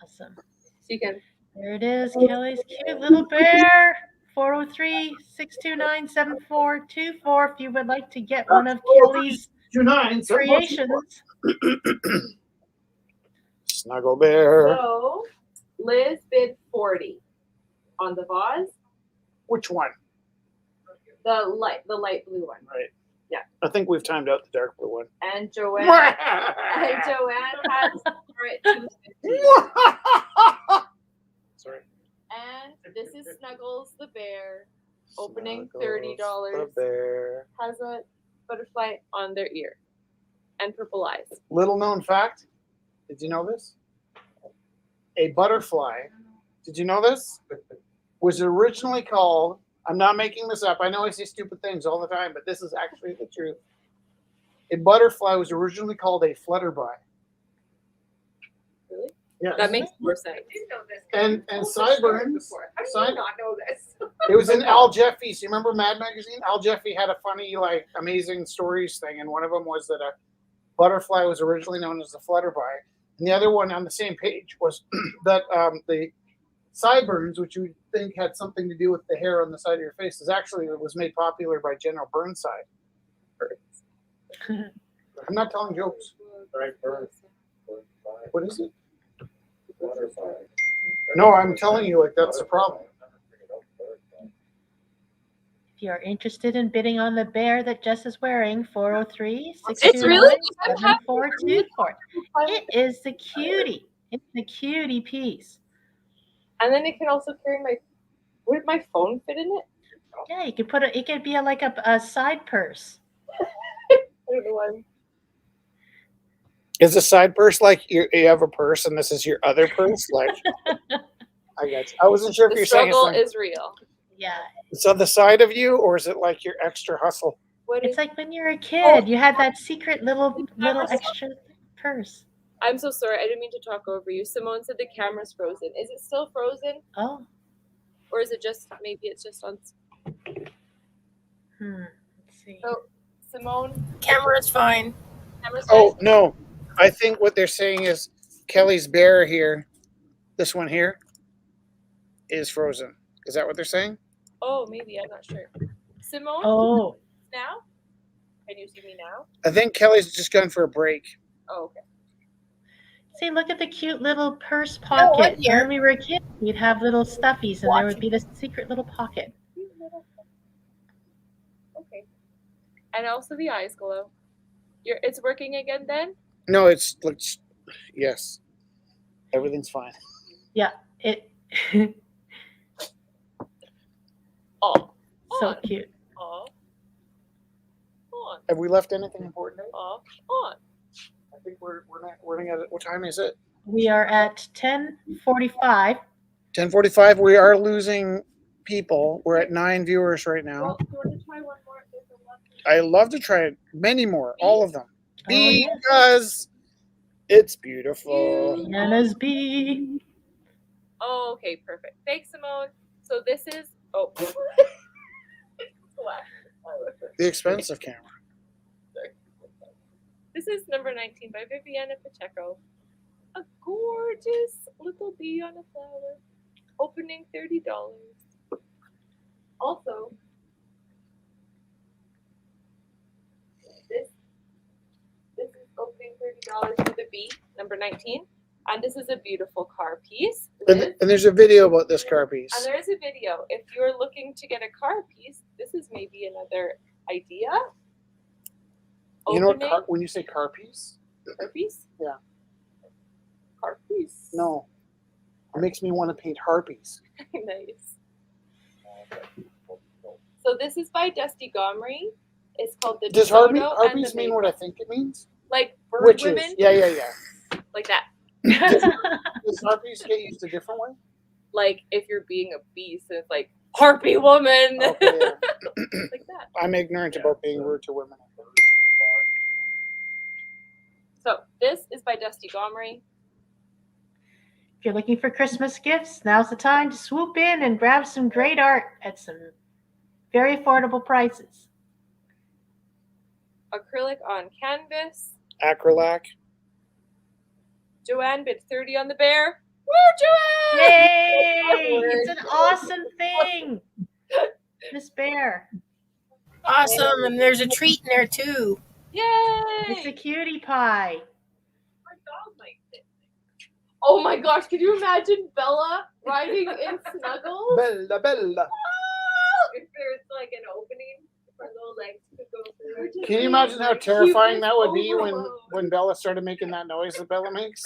Awesome.
So you can.
There it is, Kelly's cute little bear. 403-629-7424 if you would like to get one of Kelly's
29.
creations.
Snuggle bear.
So Liz bid 40 on the vase.
Which one?
The light blue one.
Right.
Yeah.
I think we've timed out the dark blue one.
And Joanne has for it 250.
Sorry.
And this is Snuggles the bear, opening
Snuggles
$30.
The bear.
Has a butterfly on their ear and purple eyes.
Little known fact. Did you know this? A butterfly. Did you know this? Was originally called. I'm not making this up. I know I say stupid things all the time, but this is actually the truth. A butterfly was originally called a flutterby.
Really?
Yes.
That makes more sense.
I didn't know this.
And sideburns.
Before. I
Side-
did not know this.
It was in Al Jeffy's. You remember Mad Magazine? Al Jeffy had a funny, like, amazing stories thing, and one of them was that a butterfly was originally known as the flutterby, and the other one on the same page was that the sideburns, which you would think had something to do with the hair on the side of your face, is actually it was made popular by General Burnside. I'm not telling jokes.
Right, bird.
What is it? No, I'm telling you, like, that's the problem.
If you are interested in bidding on the bear that Jess is wearing, 403-629-7424.
It's really?
It is the cutie. It's the cutie piece.
And then it can also carry my. Would my phone fit in it?
Yeah, you could put it. It could be like a side purse.
I don't know why.
Is a side purse like you have a purse and this is your other purse? Like, I got you. I wasn't sure if
The
you're saying it's
struggle
like,
is real.
Yeah,
it's on the side of you, or is it like your extra hustle?
What
it's
is?
like when you're a kid, you had that secret little extra purse.
I'm so sorry. I didn't mean to talk over you. Simone said the camera's frozen. Is it still frozen,
Oh,
or is it just maybe it's just on?
let's see.
So Simone,
Camera's fine.
camera's
Oh
fine?
no, I think what they're saying is Kelly's bear here, this one here, is frozen. Is that what they're saying?
Oh, maybe I'm not sure. Simone,
Oh,
now? Can you see me now?
I think Kelly's just gone for a break.
Oh, okay.
see, look at the cute little purse pocket.
here.
When we were kids, we'd have little stuffies, and there would be this secret little pocket.
Okay. And also the eyes glow. It's working again then?
No, it's looks. Yes, everything's fine.
Yeah, it.
Oh.
So
On.
cute.
Oh. On.
Have we left anything important?
Oh. On.
I think we're not running out. What time is it?
We are at 10:45.
10:45. We are losing people. We're at 9 viewers right now.
Well, do you want to try one more? There's a left.
I love to try many more, all of them,
Oh, yeah.
because it's beautiful.
Anna's bee.
Oh, okay, perfect. Thanks, Simone. So this is
The expensive camera.
this is number 19 by Viviana Pacheco. A gorgeous little bee on a flower. Opening $30. Also, this is opening $30 for the bee, number 19. And this is a beautiful car piece.
And there's a video about this car piece.
And there is a video. If you're looking to get a car piece, this is maybe another idea.
You know what?
Opening
When you say car piece?
car piece?
Yeah.
Car piece.
No. It makes me want to paint harpies.
Nice. So this is by Dusty Gomery. It's called the
Does
DeSoto and
harpies
the
mean
Maple.
what I think it means?
Like bird
Witches.
women?
Yeah.
Like that.
Does harpies get used a different way?
Like if you're being a beast, it's like harpy woman.
Okay, yeah.
Like that.
I'm ignorant about being rude to women.
So this is by Dusty Gomery.
If you're looking for Christmas gifts, now's the time to swoop in and grab some great art at some very affordable prices.
Acrylic on canvas.
Acrylac.
Joanne bid 30 on the bear. Woo, Joanne!
Yay! It's an awesome thing. Miss Bear.
Awesome, and there's a treat in there too.
It's a
Yay!
cutie pie.
Oh my gosh, can you imagine Bella riding in Snuggles?
Bella.
If there's like an opening for little legs to go through.
Can you imagine how terrifying that would be when Bella started making that noise that Bella makes?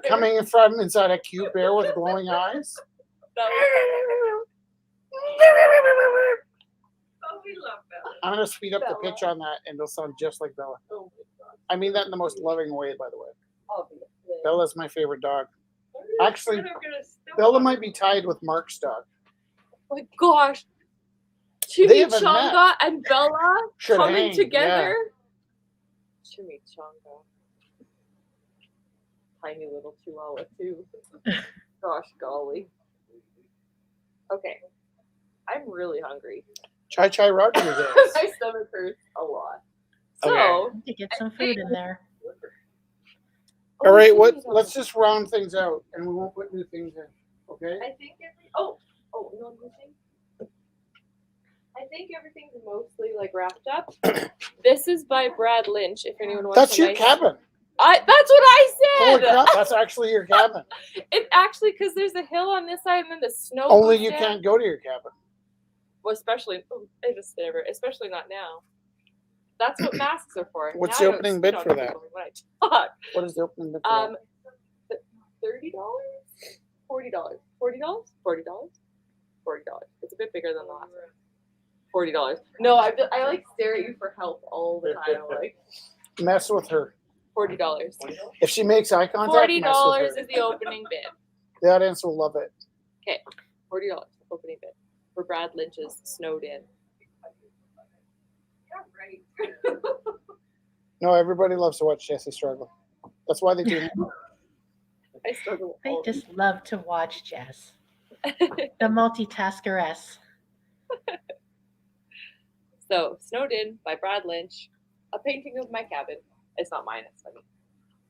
Coming from inside a cute bear with glowing eyes?
Oh, we love Bella.
I'm going to speed up the pitch on that and it'll sound just like Bella.
Oh my God.
I mean that in the most loving way, by the way.
Obviously.
Bella's my favorite dog. Actually,
They're gonna still
Bella might be tied with Mark's dog.
Oh my gosh.
They haven't
Chimichanga and Bella
Should
coming
hang,
together. Chimichanga. Tiny little chihuahua too. Gosh golly. Okay. I'm really hungry.
Chai Chai Roger is.
My stomach hurts a lot.
Okay.
So
To get some food in there.
All right, let's just round things out and we won't put new things in. Okay?
I think no new thing. I think everything's mostly like wrapped up. This is by Brad Lynch. If anyone wants.
That's
a
your
nice-
cabin.
That's what I
Holy
said.
crap, that's actually your cabin.
It actually because there's a hill on this side and then the snow.
Only
goes
you
down.
can't go to your cabin.
Well, especially especially not now. That's what masks are for.
What's
Now
the
I don't
opening
spit
bid
on
for
people
that?
when I talk.
What is the opening bid for that?
$30, $40, $40. It's a bit bigger than the last one. $40. No, I like stare at you for help all the time. I'm like
Mess with her.
$40.
If she makes eye contact,
$40
mess with
is
her.
the opening bid.
The audience will love it.
Okay, $40 opening bid for Brad Lynch's Snowed In.
Yeah, right.
No, everybody loves to watch Jesse struggle. That's why they do it.
I struggle.
They
all the
just love to watch Jess. The multitaskeress.
So, Snowed In by Brad Lynch, a painting of my cabin. It's not mine, it's funny.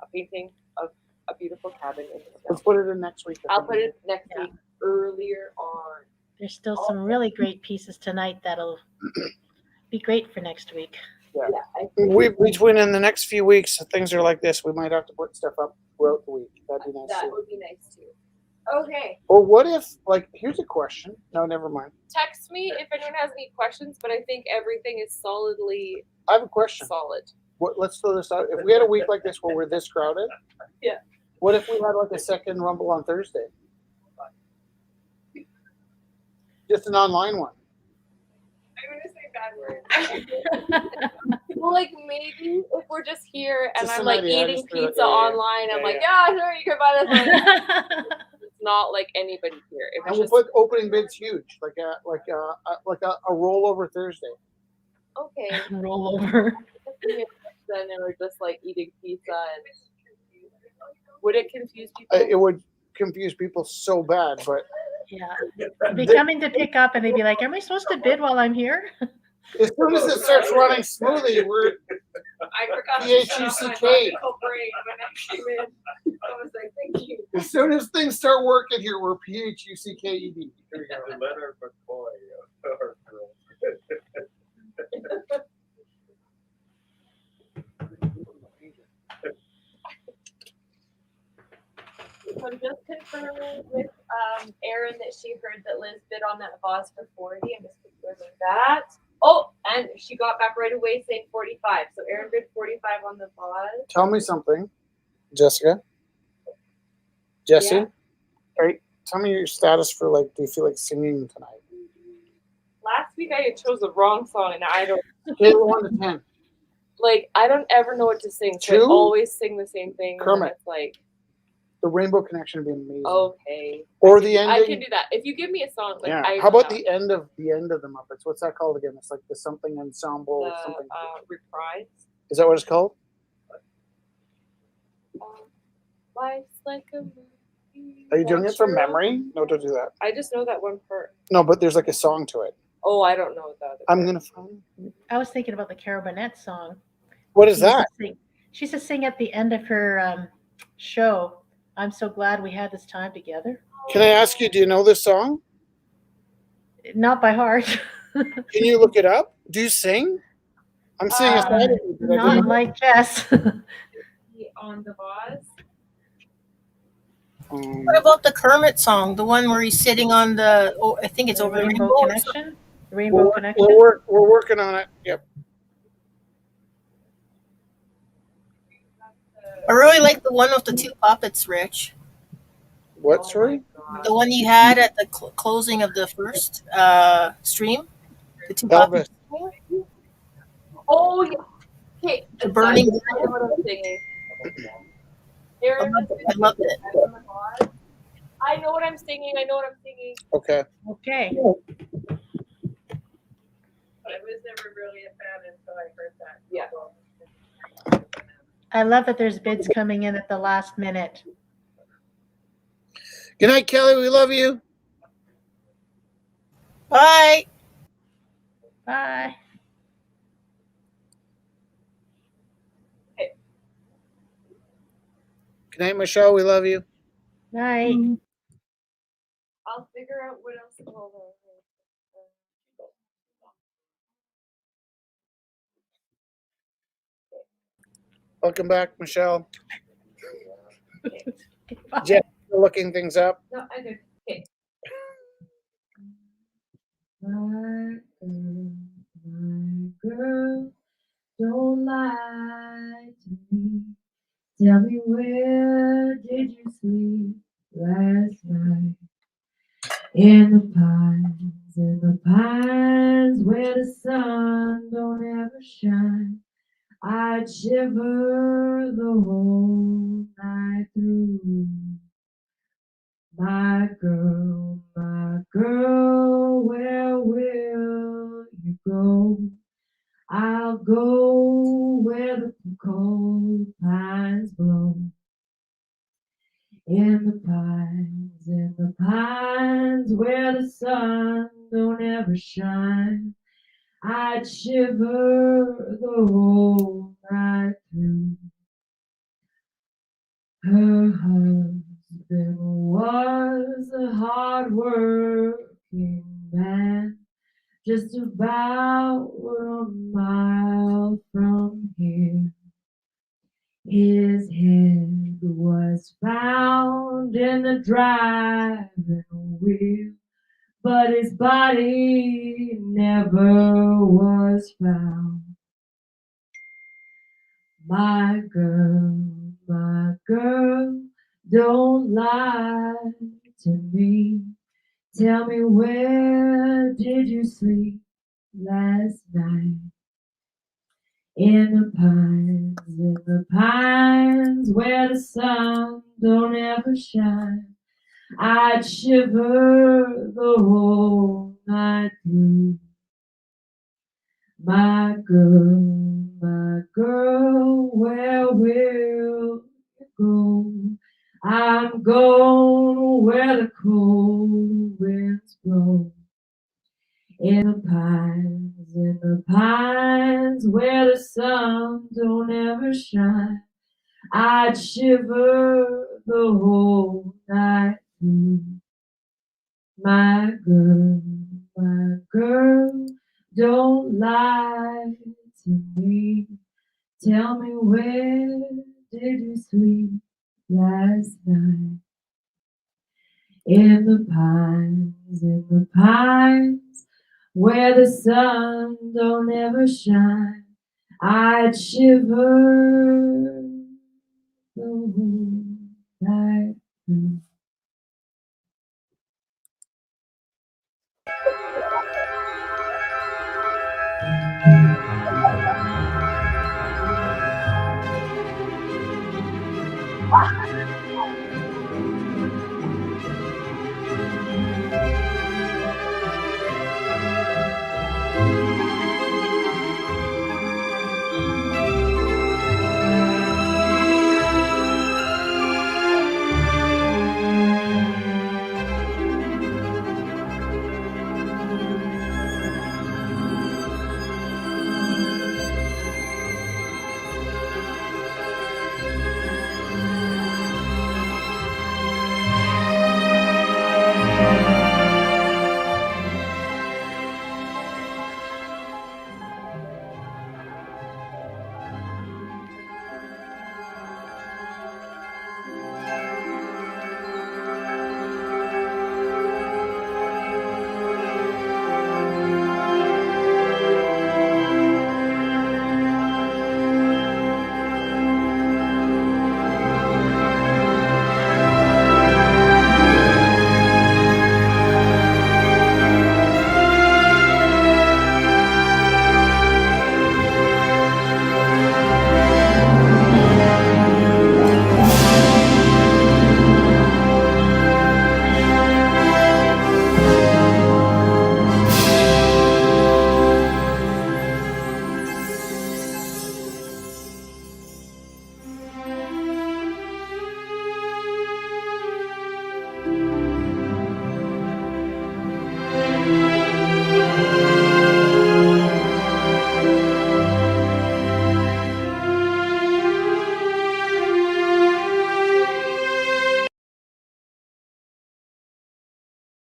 A painting of a beautiful cabin in the snow.
Let's put it in next week.
I'll put it next week, earlier on.
There's still some really great pieces tonight that'll be great for next week.
Yeah.
Yeah, I think
We between in the next few weeks, things are like this. We might have to put stuff up throughout the week. That'd be nice.
that
too.
would be nice too. Okay.
Or what if, like, here's a question. No, never mind.
Text me if anyone has any questions, but I think everything is solidly
I have a question.
solid.
Let's throw this out. If we had a week like this where we're this crowded,
Yeah.
what if we had like a second Rumble on Thursday? Just an online one.
I'm gonna say bad words.
Well, like maybe if we're just here and
Just
I'm
an
like
idea, I
eating
just threw it-
pizza
yeah, yeah.
online, I'm
Yeah,
like, yeah, sure, you can buy this one. It's not like anybody here. If
And
it's
we'll
just
put opening bids huge, like a rollover Thursday.
okay,
Roll over.
then we're just like eating pizza and would it confuse people?
It would confuse people so bad, but
Yeah. They'd be coming to pick up and they'd be like, am I supposed to bid while I'm here?
as soon as it starts running smoothly, we're
I forgot to shut off my
PHUCK.
logical brain when I came in. I was like, thank you.
As soon as things start working here, we're PHUCKED. Here we go.
Leonard McCoy.
So just confirming with Erin that she heard that Liz bid on that vase for 40. I'm just confirming that. Oh, and she got back right away saying 45. So Erin bid 45 on the vase.
Tell me something, Jessica. Jesse,
Yeah.
tell me your status for like. Do you feel like singing tonight?
Last week I chose the wrong song and I don't
Scale of 1 to 10.
like I don't ever know what to sing. So I
2?
always sing the same thing. and then
Kermit.
It's like,
The Rainbow Connection would be amazing.
okay.
Or the ending.
I can do that. If you give me a song, like
Yeah.
I
How about
know.
the end of the Muppets? What's that called again? It's like the something ensemble.
The
Something.
reprise?
Is that what it's called?
Life's like a movie.
Are you doing it from
Watch your
memory? No, don't do that.
I just know that one part.
No, but there's like a song to it.
Oh, I don't know that.
I'm gonna find.
I was thinking about the Carol Burnett song.
What is
She used to
that?
sing- She used to sing at the end of her show. I'm so glad we had this time together.
Can I ask you? Do you know this song?
Not by heart.
Can you look it up? Do you sing? I'm seeing a side of you that I
Not
didn't-
like Jess.
On the vase.
What about the Kermit song, the one where he's sitting on the? Oh, I think it's over the
Rainbow
rainbow.
Connection. Rainbow Connection.
We're working on it. Yep.
I really like the one with the two puppets, Rich.
What, sorry?
The one you had at the closing of the first stream. The two
Elvis.
puppets.
Oh, yeah. Okay.
The burning.
I know what I'm singing.
I
Erin,
loved it.
I know what I'm singing. I know what I'm singing.
Okay.
Okay.
I was never really a fan until I heard that.
Yeah.
I love that there's bids coming in at the last minute.
Good night, Kelly. We love you.
Bye.
Bye.
Good night, Michelle. We love you.
Night.
I'll figure out what else to call her.
Welcome back, Michelle. Jeff, you're looking things up.
No, I did. Okay.
My girl, don't lie to me. Tell me, where did you sleep last night? In the pines where the sun don't ever shine. I'd shiver the whole night through. My girl, where will you go? I'll go where the cold pines blow. In the pines where the sun don't ever shine. I'd shiver the whole night through. Her husband was a hard-working man, just about a mile from here. His head was found in the driving wheel, but his body never was found. My girl, don't lie to me. Tell me, where did you sleep last night? In the pines where the sun don't ever shine. I'd shiver the whole night through. My girl, where will you go? I'm going where the cold winds blow. In the pines where the sun don't ever shine, I'd shiver the whole night through. My girl, don't lie to me. Tell me, where did you sleep last night? In the pines where the sun don't ever shine, I'd shiver the whole night through.